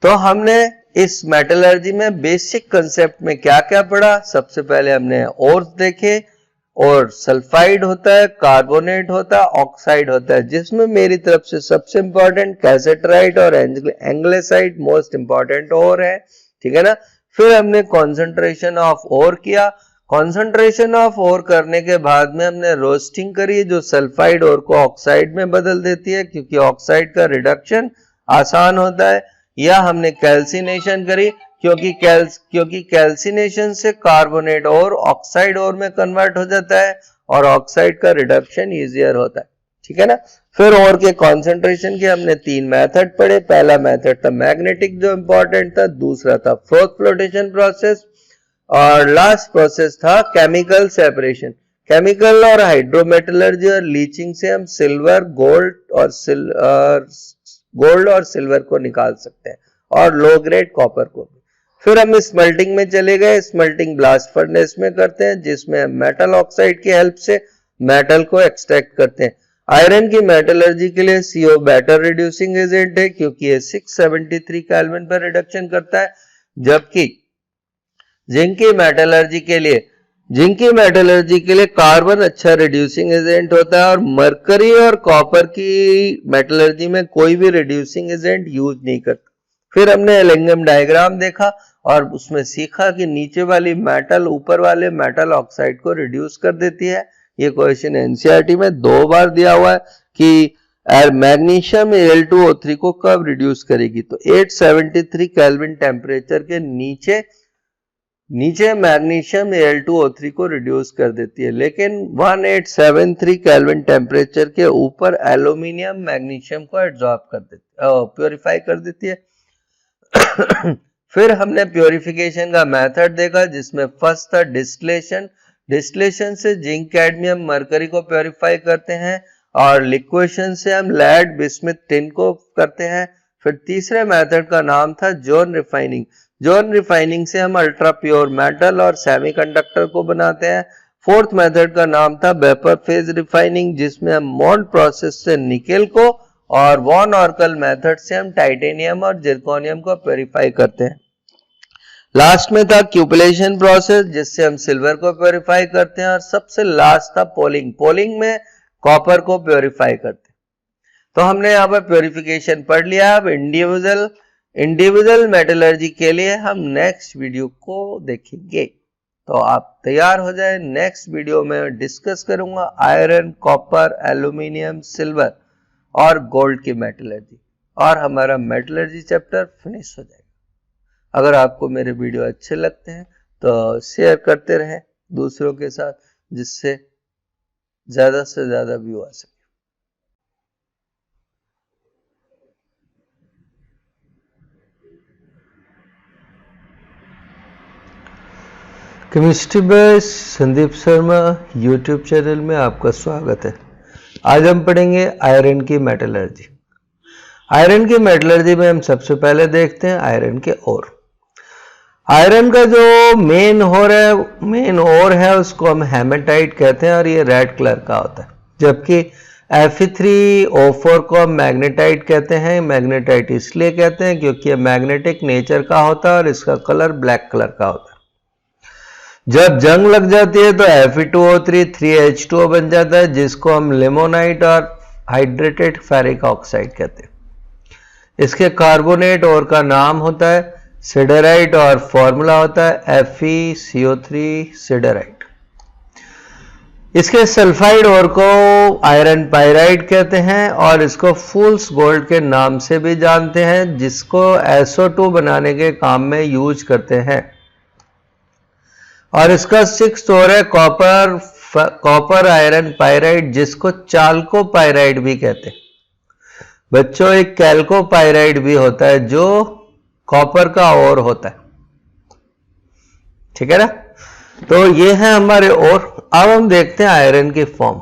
तो हमने इस मेटलर्जी में बेसिक कंसेप्ट में क्या क्या पढ़ा? सबसे पहले हमने ओर्स देखे, और सल्फाइड होता है, कार्बोनेट होता है, ऑक्साइड होता है, जिसमें मेरी तरफ से सबसे इंपॉर्टेंट कैसेटराइट और एंग्लेसाइट मोस्ट इंपॉर्टेंट ओर है, ठीक है ना। फिर हमने कॉन्सेंट्रेशन ऑफ ओर किया। कॉन्सेंट्रेशन ऑफ ओर करने के बाद में हमने रोस्टिंग करी, जो सल्फाइड ओर को ऑक्साइड में बदल देती है, क्योंकि ऑक्साइड का रिडक्शन आसान होता है। या हमने कैल्सिनेशन करी, क्योंकि कैल्सिनेशन से कार्बोनेट और ऑक्साइड और में कन्वर्ट हो जाता है और ऑक्साइड का रिडक्शन इजियर होता है, ठीक है ना। फिर और के कॉन्सेंट्रेशन के हमने 3 मेथड पढ़े। पहला मेथड था मैग्नेटिक, जो इंपॉर्टेंट था। दूसरा था फ्रोथ फ्लोटेशन प्रोसेस, और लास्ट प्रोसेस था केमिकल सेपरेशन। केमिकल और हाइड्रोमेटलर्जी और लीचिंग से हम सिल्वर, गोल्ड और सिल्वर को निकाल सकते हैं, और लो ग्रेड कॉपर को भी। फिर हम स्मेल्टिंग में चले गए। स्मेल्टिंग ब्लास्ट फर्नेस में करते हैं, जिसमें हम मेटल ऑक्साइड की हेल्प से मेटल को एक्सट्रैक्ट करते हैं। आयरन की मेटलर्जी के लिए CO बेटर रिड्यूसिंग एजेंट है, क्योंकि ये 673 केल्विन पर रिडक्शन करता है। जबकि जिंक की मेटलर्जी के लिए कार्बन अच्छा रिड्यूसिंग एजेंट होता है, और मरकरी और कॉपर की मेटलर्जी में कोई भी रिड्यूसिंग एजेंट यूज नहीं करता। फिर हमने एलिंगम डायग्राम देखा और उसमें सीखा कि नीचे वाली मेटल ऊपर वाले मेटल ऑक्साइड को रिड्यूस कर देती है। ये क्वेश्चन एनसीईआरटी में 2 बार दिया हुआ है कि मैग्नीशियम Al2O3 को कब रिड्यूस करेगी। तो 873 केल्विन टेम्परेचर के नीचे मैग्नीशियम Al2O3 को रिड्यूस कर देती है, लेकिन 1873 केल्विन टेम्परेचर के ऊपर एल्यूमिनियम मैग्नीशियम को एब्जॉर्ब कर देती है, प्योरीफाई कर देती है। फिर हमने प्योरिफिकेशन का मेथड देखा, जिसमें फर्स्ट था डिस्टिलेशन। डिस्टिलेशन से जिंक, कैडमियम, मरकरी को प्योरीफाई करते हैं, और लिक्वेशन से हम लेड, बिस्मिथ, टिन को करते हैं। फिर तीसरे मेथड का नाम था जोन रिफाइनिंग। जोन रिफाइनिंग से हम अल्ट्रा प्योर मेटल और सेमीकंडक्टर को बनाते हैं। फोर्थ मेथड का नाम था वेपर फेज रिफाइनिंग, जिसमें हम मोल्ड प्रोसेस से निकेल को और वॉन ऑर्कल मेथड से हम टाइटेनियम और जिरकोनियम को प्योरीफाई करते हैं। लास्ट में था क्यूपलेशन प्रोसेस, जिससे हम सिल्वर को प्योरीफाई करते हैं, और सबसे लास्ट था पोलिंग। पोलिंग में कॉपर को प्योरीफाई करते हैं। तो हमने यहाँ पर प्योरीफिकेशन पढ़ लिया। अब इंडिविजुअल मेटलर्जी के लिए हम नेक्स्ट वीडियो को देखेंगे। तो आप तैयार हो जाए, नेक्स्ट वीडियो में डिस्कस करूंगा आयरन, कॉपर, एल्यूमिनियम, सिल्वर और गोल्ड की मेटलर्जी, और हमारा मेटलर्जी चैप्टर फिनिश हो जाएगा। अगर आपको मेरे वीडियो अच्छे लगते हैं तो शेयर करते रहें दूसरों के साथ, जिससे ज्यादा से ज्यादा व्यू आ सके। Chemistry bye Sandeep Sharma YouTube channel में आपका स्वागत है। आज हम पढ़ेंगे आयरन की मेटलर्जी। आयरन की मेटलर्जी में हम सबसे पहले देखते हैं आयरन के ओर। आयरन का जो मेन ओर है उसको हम हेमेटाइट कहते हैं, और ये रेड कलर का होता है। जबकि Fe3O4 को हम मैग्नेटाइट कहते हैं। मैग्नेटाइट इसलिए कहते हैं क्योंकि ये मैग्नेटिक नेचर का होता है और इसका कलर ब्लैक कलर का होता है। जब जंग लग जाती है तो Fe2O3 3H2O बन जाता है, जिसको हम लिमोनाइट और हाइड्रेटेड फेरिक ऑक्साइड कहते हैं। इसके कार्बोनेट और का नाम होता है सिडराइट, और फॉर्मूला होता है FeCO3 सिडराइट। इसके सल्फाइड और को आयरन पाइराइड कहते हैं, और इसको फूल्स गोल्ड के नाम से भी जानते हैं, जिसको SO2 बनाने के काम में यूज करते हैं। और इसका 6th ओर है कॉपर आयरन पाइराइड, जिसको चाल्को पाइराइड भी कहते हैं। बच्चों, एक कैल्को पाइराइड भी होता है जो कॉपर का ओर होता है, ठीक है ना। तो ये है हमारे ओर। अब हम देखते हैं आयरन की फॉर्म।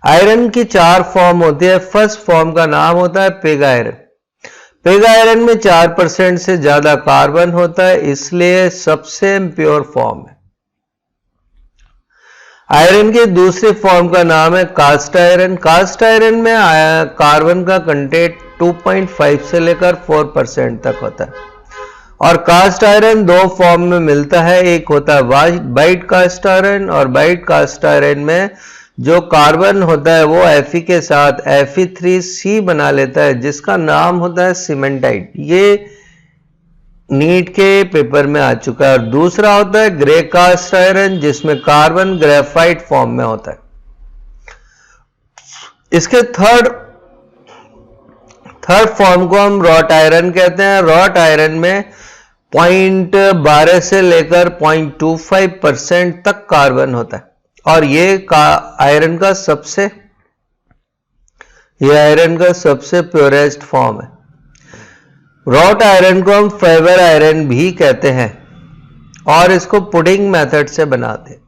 आयरन की 4 फॉर्म होती है। फर्स्ट फॉर्म का नाम होता है पिग आयरन। पिग आयरन में 4% से ज्यादा कार्बन होता है, इसलिए सबसे इम्प्योर फॉर्म है। आयरन की दूसरी फॉर्म का नाम है कास्ट आयरन। कास्ट आयरन में कार्बन का कंटेंट 2.5 से लेकर 4% तक होता है। और कास्ट आयरन 2 फॉर्म में मिलता है, एक होता है वाइट कास्ट आयरन, और वाइट कास्ट आयरन में जो कार्बन होता है वो Fe के साथ Fe3C बना लेता है, जिसका नाम होता है सीमेंटाइट। ये नीट के पेपर में आ चुका है। और दूसरा होता है ग्रे कास्ट आयरन, जिसमें कार्बन ग्रेफाइट फॉर्म में होता है। इसके थर्ड फॉर्म को हम रॉट आयरन कहते हैं। रॉट आयरन में 0.12 से लेकर 0.25% तक कार्बन होता है, और ये आयरन का सबसे प्योरेस्ट फॉर्म है। रॉट आयरन को हम फाइबर आयरन भी कहते हैं, और इसको पुडिंग मेथड से बनाते हैं।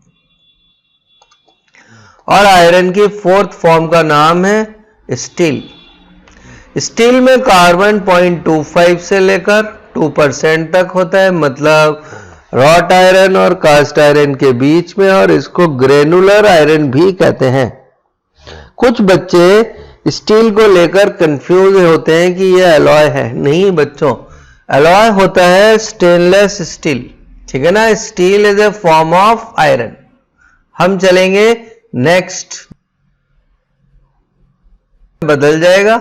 और आयरन की 4th फॉर्म का नाम है स्टील। स्टील में कार्बन 0.25 से लेकर 2% तक होता है, मतलब रॉट आयरन और कास्ट आयरन के बीच में, और इसको ग्रेनुलर आयरन भी कहते हैं। कुछ बच्चे स्टील को लेकर कंफ्यूज होते हैं कि यह एलॉय है। नहीं बच्चों, एलॉय होता है स्टेनलेस स्टील, ठीक है ना। Steel is a form of iron. हम चलेंगे नेक्स्ट, बदल जाएगा।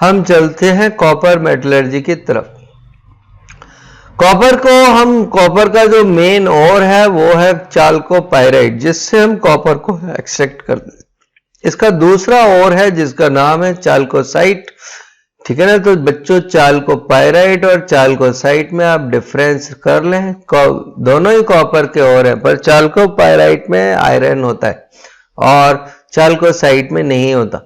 हम चलते हैं कॉपर मेटलर्जी की तरफ। कॉपर का जो मेन ओर है वो है चाल्कोपाइराइट, जिससे हम कॉपर को एक्सट्रैक्ट करते हैं। इसका दूसरा ओर है जिसका नाम है चाल्कोसाइट, ठीक है ना। तो बच्चों चाल्कोपाइराइट और चाल्कोसाइट में आप डिफरेंस कर लें, दोनों ही कॉपर के ओर है, पर चाल्कोपाइराइट में आयरन होता है और चाल्कोसाइट में नहीं होता।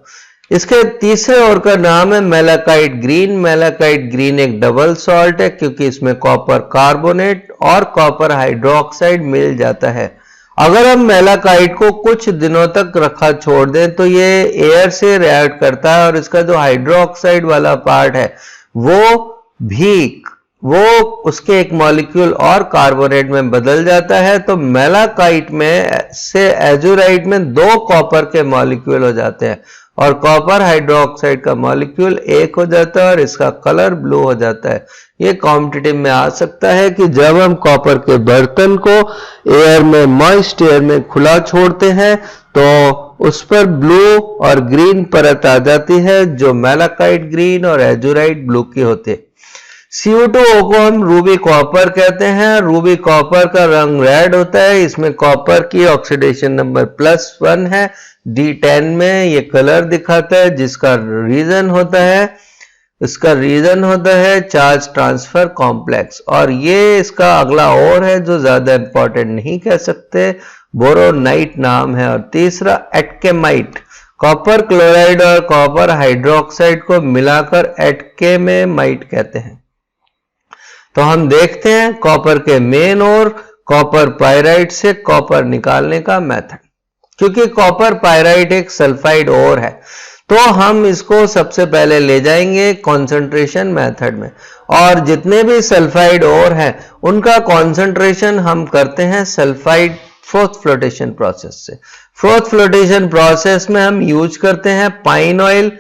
इसके तीसरे ओर का नाम है मेलाकाइट ग्रीन। मेलाकाइट ग्रीन एक डबल सॉल्ट है क्योंकि इसमें कॉपर कार्बोनेट और कॉपर हाइड्रोक्साइड मिल जाता है। अगर हम मेलाकाइट को कुछ दिनों तक रखा छोड़ दें तो ये एयर से रिएक्ट करता है और इसका जो हाइड्रोक्साइड वाला पार्ट है वो उसके एक मॉलिक्यूल और कार्बोनेट में बदल जाता है। तो मेलाकाइट में से एजुराइट में 2 कॉपर के मॉलिक्यूल हो जाते हैं और कॉपर हाइड्रोक्साइड का मॉलिक्यूल एक हो जाता है और इसका कलर ब्लू हो जाता है। ये कॉम्पिटिटिव में आ सकता है कि जब हम कॉपर के बर्तन को एयर में, मॉइस्ट एयर में खुला छोड़ते हैं तो उस पर ब्लू और ग्रीन परत आ जाती है जो मेलाकाइट ग्रीन और एजुराइट ब्लू की होती है। CO2O को हम रूबी कॉपर कहते हैं। रूबी कॉपर का रंग रेड होता है। इसमें कॉपर की ऑक्सीडेशन नंबर +1 है। D10 में ये कलर दिखाता है जिसका रीजन होता है चार्ज ट्रांसफर कॉम्प्लेक्स। और ये इसका अगला और है जो ज्यादा इंपॉर्टेंट नहीं कह सकते, बोरोनाइट नाम है। और तीसरा एटकेमाइट, कॉपर क्लोराइड और कॉपर हाइड्रोक्साइड को मिलाकर एटकेमेमाइट कहते हैं। तो हम देखते हैं कॉपर के मेन और कॉपर पाइराइट से कॉपर निकालने का मेथड। क्योंकि कॉपर पाइराइट एक सल्फाइड ओर है तो हम इसको सबसे पहले ले जाएंगे कंसंट्रेशन मेथड में, और जितने भी सल्फाइड ओर हैं उनका कंसंट्रेशन हम करते हैं सल्फाइड फोर्थ फ्लोटेशन प्रोसेस से। फोर्थ फ्लोटेशन प्रोसेस में हम यूज करते हैं पाइन ऑयल,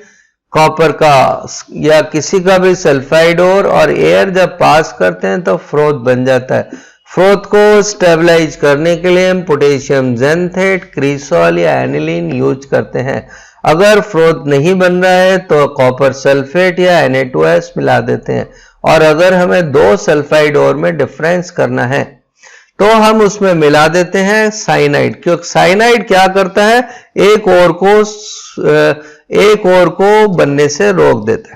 कॉपर का या किसी का भी सल्फाइड और एयर जब पास करते हैं तो फ्रोथ बन जाता है। फ्रोथ को स्टेबलाइज करने के लिए हम पोटेशियम जेंथेट, क्रीसॉल या एनिलीन यूज करते हैं। अगर फ्रोथ नहीं बन रहा है तो कॉपर सल्फेट या Na2S मिला देते हैं। और अगर हमें 2 सल्फाइड ओर में डिफरेंस करना है तो हम उसमें मिला देते हैं साइनाइड, क्योंकि साइनाइड क्या करता है, एक ओर को बनने से रोक देता है।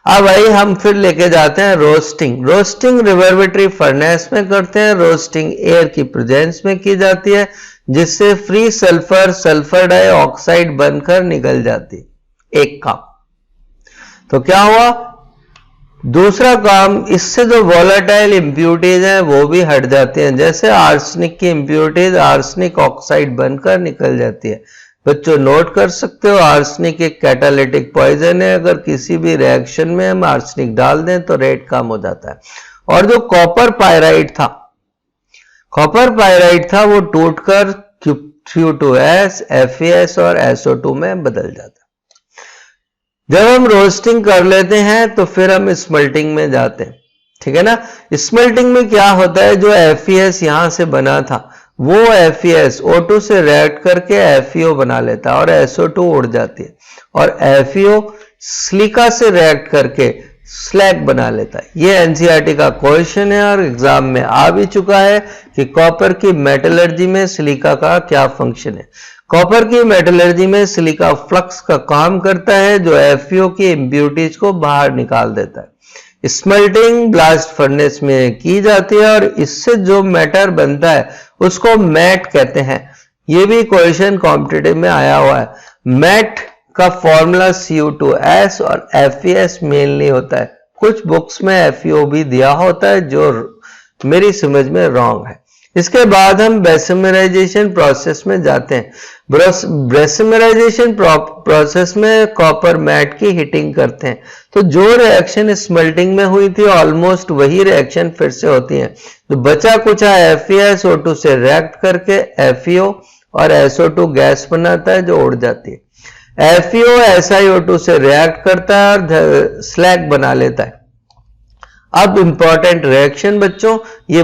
अब भाई हम फिर लेके जाते हैं रोस्टिंग। रोस्टिंग रिवर्बिटरी फर्नेस में करते हैं। रोस्टिंग एयर की प्रेजेंस में की जाती है जिससे फ्री सल्फर डाइऑक्साइड बनकर निकल जाती है। एक काम तो क्या हुआ, दूसरा काम, इससे जो वोलेटाइल इंप्यूरिटीज हैं वो भी हट जाती हैं। जैसे आर्सेनिक की इंप्यूरिटीज आर्सेनिक ऑक्साइड बनकर निकल जाती है। बच्चों नोट कर सकते हो आर्सेनिक एक कैटालिटिक पॉइजन है। अगर किसी भी रिएक्शन में हम आर्सेनिक डाल दें तो रेट कम हो जाता है। और जो कॉपर पाइराइट था वो टूटकर Cu2S, FeS और SO2 में बदल जाता है। जब हम रोस्टिंग कर लेते हैं तो फिर हम स्मल्टिंग में जाते हैं, ठीक है ना। स्मल्टिंग में क्या होता है, जो FeS यहां से बना था वो FeS O2 से रिएक्ट करके FeO बना लेता है और SO2 उड़ जाती है, और FeO सिलिका से रिएक्ट करके स्लैग बना लेता है। ये एनसीईआरटी का क्वेश्चन है और एग्जाम में आ भी चुका है कि कॉपर की मेटलर्जी में सिलिका का क्या फंक्शन है। कॉपर की मेटलर्जी में सिलिका फ्लक्स का काम करता है जो FeO की इम्प्यूरिटीज को बाहर निकाल देता है। स्मेल्टिंग ब्लास्ट फर्नेस में की जाती है और इससे जो मैटर बनता है उसको मैट कहते हैं। ये भी क्वेश्चन कॉम्पिटिटिव में आया हुआ है। मैट का फॉर्मूला Cu2S और FeS मेनली होता है। कुछ बुक्स में FeO भी दिया होता है जो मेरी समझ में रॉन्ग है। इसके बाद हम बेसमेराइजेशन प्रोसेस में जाते हैं। बेसमेराइजेशन प्रोसेस में कॉपर मैट की हीटिंग करते हैं। तो जो रिएक्शन स्मेल्टिंग में हुई थी ऑलमोस्ट वही रिएक्शन फिर से होती है। तो बचा कुचा FeS O2 से रिएक्ट करके FeO और SO2 गैस बनाता है जो उड़ जाती है। FeO SiO2 से रिएक्ट करता है और स्लैग बना लेता है। अब इंपॉर्टेंट रिएक्शन बच्चों, ये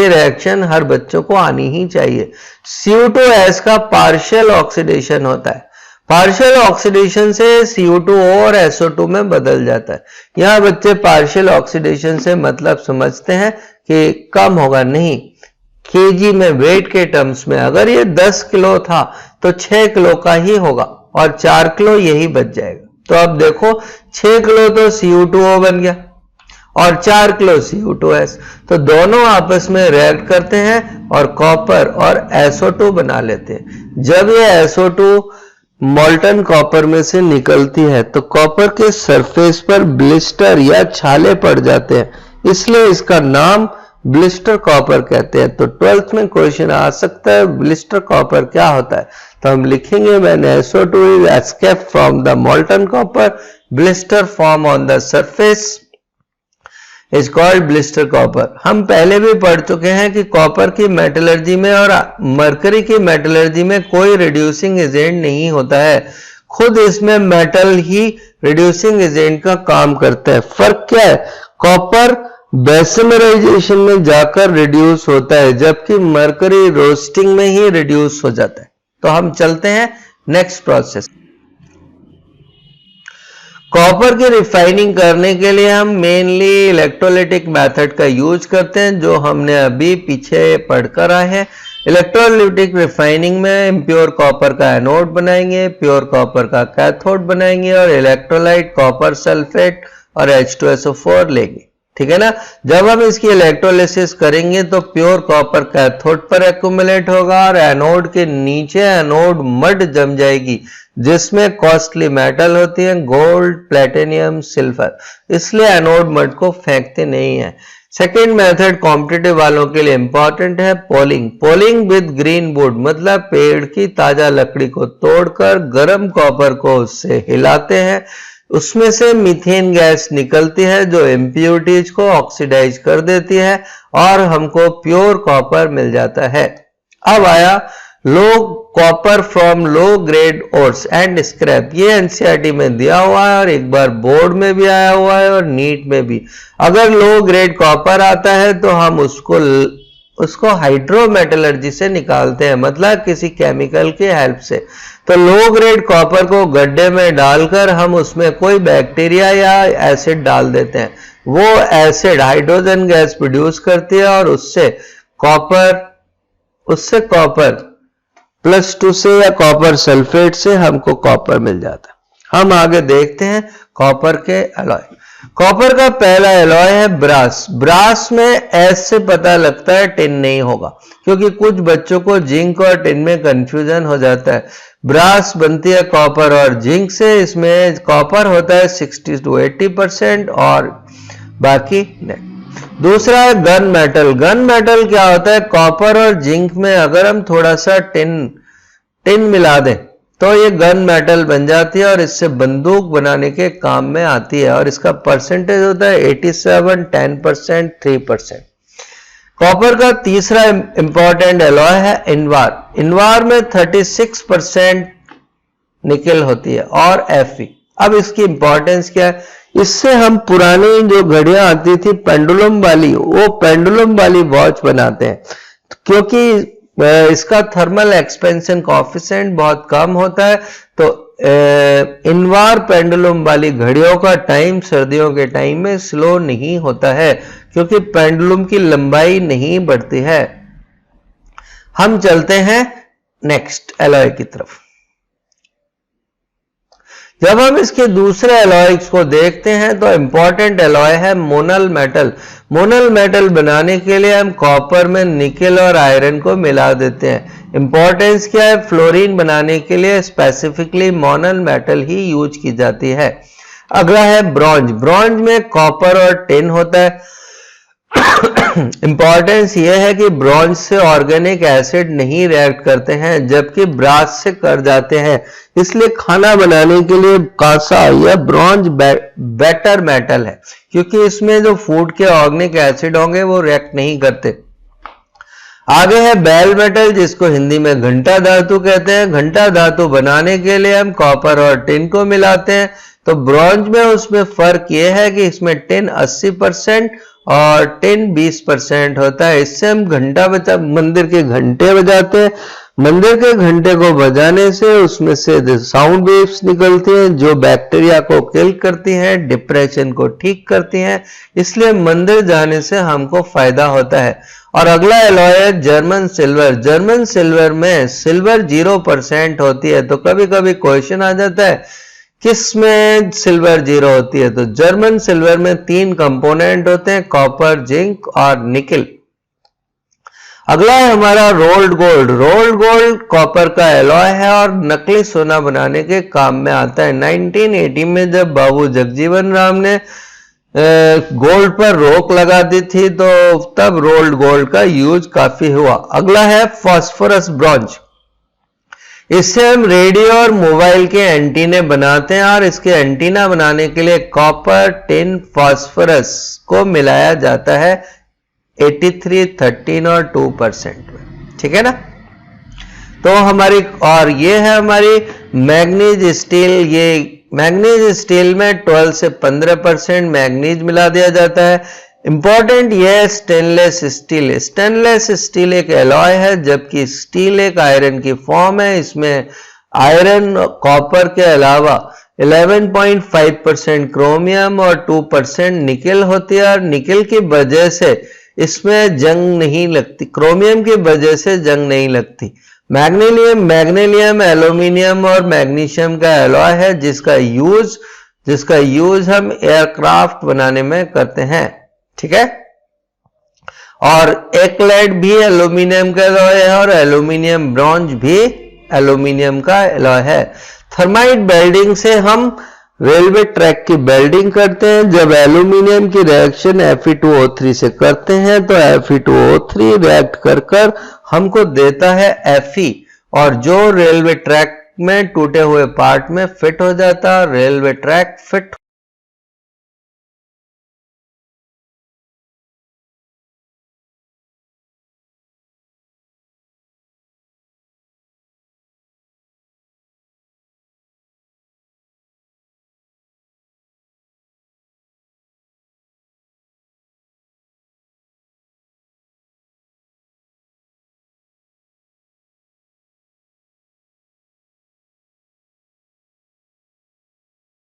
रिएक्शन हर बच्चों को आनी ही चाहिए। Cu2S का पार्शियल ऑक्सीडेशन होता है। पार्शियल ऑक्सीडेशन से CO2O और SO2 में बदल जाता है। यहाँ बच्चे पार्शियल ऑक्सीडेशन से मतलब समझते हैं कि कम होगा, नहीं, केजी में वेट के टर्म्स में अगर ये 10 किलो था तो 6 किलो का ही होगा और 4 किलो यही बच जाएगा। तो अब देखो 6 किलो तो CO2O बन गया और 4 किलो CO2S, तो दोनों आपस में रिएक्ट करते हैं और कॉपर और SO2 बना लेते हैं। जब ये SO2 मोल्टन कॉपर में से निकलती है तो कॉपर के सरफेस पर ब्लिस्टर या छाले पड़ जाते हैं, इसलिए इसका नाम ब्लिस्टर कॉपर कहते हैं। तो 12th में क्वेश्चन आ सकता है ब्लिस्टर कॉपर क्या होता है, तो हम लिखेंगे when SO2 is escaped from the molten copper, blister form on the surface is called blister copper। हम पहले भी पढ़ चुके हैं कि कॉपर की मेटलर्जी में और मरकरी की मेटलर्जी में कोई रिड्यूसिंग एजेंट नहीं होता है, खुद इसमें मेटल ही रिड्यूसिंग एजेंट का काम करता है। फर्क क्या है, कॉपर बेसमराइजेशन में जाकर रिड्यूस होता है जबकि मरकरी रोस्टिंग में ही रिड्यूस हो जाता है। तो हम चलते हैं नेक्स्ट प्रोसेस। कॉपर की रिफाइनिंग करने के लिए हम मेनली इलेक्ट्रोलाइटिक मेथड का यूज करते हैं, जो हमने अभी पीछे पढ़कर आए हैं। इलेक्ट्रोलाइटिक रिफाइनिंग में इम्प्योर कॉपर का एनोड बनाएंगे, प्योर कॉपर का कैथोड बनाएंगे और इलेक्ट्रोलाइट कॉपर सल्फेट और H2SO4 लेंगे, ठीक है ना। जब हम इसकी इलेक्ट्रोलिसिस करेंगे तो प्योर कॉपर कैथोड पर एक्यूमुलेट होगा और एनोड के नीचे एनोड मड जम जाएगी जिसमें कॉस्टली मेटल होती है, गोल्ड, प्लेटिनियम, सिल्वर, इसलिए एनोड मड को फेंकते नहीं है। सेकेंड मेथड कॉम्पिटिटिव वालों के लिए इंपॉर्टेंट है, polling. Polling with green would मतलब पेड़ की ताजा लकड़ी को तोड़कर गर्म कॉपर को उससे हिलाते हैं, उसमें से मीथेन गैस निकलती है जो इम्प्योरिटीज को ऑक्सीडाइज कर देती है और हमको प्योर कॉपर मिल जाता है। अब आया low copper from low grade ores and scrap, ये एनसीईआरटी में दिया हुआ है और एक बार बोर्ड में भी आया हुआ है और नीट में भी। अगर लो ग्रेड कॉपर आता है तो हम उसको हाइड्रोमेटलर्जी से निकालते हैं, मतलब किसी केमिकल की हेल्प से। तो लो ग्रेड कॉपर को गड्ढे में डालकर हम उसमें कोई बैक्टीरिया या एसिड डाल देते हैं, वो एसिड हाइड्रोजन गैस प्रोड्यूस करती है और उससे कॉपर +2 से या कॉपर सल्फेट से हमको कॉपर मिल जाता है। हम आगे देखते हैं कॉपर के एलॉय। कॉपर का पहला एलॉय है ब्रास। ब्रास में एस से पता लगता है, टिन नहीं होगा, क्योंकि कुछ बच्चों को जिंक और टिन में कंफ्यूजन हो जाता है। ब्रास बनती है कॉपर और जिंक से, इसमें कॉपर होता है 60 to 80% और बाकी नहीं। दूसरा है गन मेटल। गन मेटल क्या होता है, कॉपर और जिंक में अगर हम थोड़ा सा टिन मिला दें तो ये गन मेटल बन जाती है और इससे बंदूक बनाने के काम में आती है और इसका परसेंटेज होता है 87, 10%, 3%। कॉपर का तीसरा इंपॉर्टेंट एलॉय है इनवार। इनवार में 36% निकेल होती है और Fe। अब इसकी इंपॉर्टेंस क्या है, इससे हम पुरानी जो घड़ियां आती थी पेंडुलम वाली, वो पेंडुलम वाली वॉच बनाते हैं, क्योंकि इसका थर्मल एक्सपेंशन कोएफिशिएंट बहुत कम होता है। तो इनवार पेंडुलम वाली घड़ियों का टाइम सर्दियों के टाइम में स्लो नहीं होता है, क्योंकि पेंडुलम की लंबाई नहीं बढ़ती है। हम चलते हैं नेक्स्ट एलॉय की तरफ। जब हम इसके दूसरे एलॉयज को देखते हैं तो इंपॉर्टेंट एलॉय है मोनल मेटल। मोनल मेटल बनाने के लिए हम कॉपर में निकेल और आयरन को मिला देते हैं। इंपॉर्टेंस क्या है, फ्लोरीन बनाने के लिए स्पेसिफिकली मोनल मेटल ही यूज की जाती है। अगला है ब्रॉन्ज। ब्रॉन्ज में कॉपर और टिन होता है। इंपॉर्टेंस यह है कि ब्रॉन्ज से ऑर्गेनिक एसिड नहीं रिएक्ट करते हैं, जबकि ब्रास से कर जाते हैं, इसलिए खाना बनाने के लिए कांसा या ब्रॉन्ज बेटर मेटल है, क्योंकि इसमें जो फूड के ऑर्गेनिक एसिड होंगे वो रिएक्ट नहीं करते। आगे है बेल मेटल, जिसको हिंदी में घंटा धातु कहते हैं। घंटा धातु बनाने के लिए हम कॉपर और टिन को मिलाते हैं। तो ब्रॉन्ज में उसमें फर्क यह है कि इसमें टिन 80% और टिन 20% होता है। इससे हम घंटा बजा मंदिर के घंटे बजाते हैं। मंदिर के घंटे को बजाने से उसमें से साउंड वेव्स निकलती हैं जो बैक्टीरिया को किल करती हैं, डिप्रेशन को ठीक करती हैं। इसलिए मंदिर जाने से हमको फायदा होता है। और अगला एलॉय है जर्मन सिल्वर। जर्मन सिल्वर में सिल्वर 0% होती है। तो कभी कभी क्वेश्चन आ जाता है किस में सिल्वर 0 होती है। तो जर्मन सिल्वर में 3 कंपोनेंट होते हैं, कॉपर, जिंक और निकल। अगला है हमारा rolled gold. Rolled gold copper का एलॉय है और नकली सोना बनाने के काम में आता है। 1980 में जब बाबू जगजीवन राम ने गोल्ड पर रोक लगा दी थी तो तब रोल्ड गोल्ड का यूज काफी हुआ। अगला है फास्फोरस ब्रॉन्ज। इससे हम रेडियो और मोबाइल के एंटीने बनाते हैं और इसके एंटीना बनाने के लिए कॉपर, टिन, फास्फोरस को मिलाया जाता है 83, 13 और 2% में। ठीक है ना। तो हमारी और ये है हमारी मैग्नीज स्टील। ये मैग्नीज स्टील में 12 से 15% मैग्नीज मिला दिया जाता है। इंपॉर्टेंट ये है स्टेनलेस स्टील। स्टेनलेस स्टील एक एलॉय है जबकि स्टील एक आयरन की फॉर्म है। इसमें आयरन कॉपर के अलावा 11.5% क्रोमियम और 2% निकल होती है और निकल की वजह से इसमें जंग नहीं लगती, क्रोमियम की वजह से जंग नहीं लगती। मैग्नीशियम, एल्यूमिनियम और मैग्नीशियम का एलॉय है जिसका यूज हम एयरक्राफ्ट बनाने में करते हैं। ठीक है। और एक्लेट भी एल्यूमिनियम का एलॉय है और एल्यूमिनियम ब्रॉन्ज भी एल्यूमिनियम का एलॉय है। थर्माइट बेल्डिंग से हम रेलवे ट्रैक की बेल्डिंग करते हैं। जब एल्यूमिनियम की रिएक्शन Fe2O3 से करते हैं तो Fe2O3 रिएक्ट कर हमको देता है Fe और जो रेलवे ट्रैक में टूटे हुए पार्ट में फिट हो जाता है। Railway track fit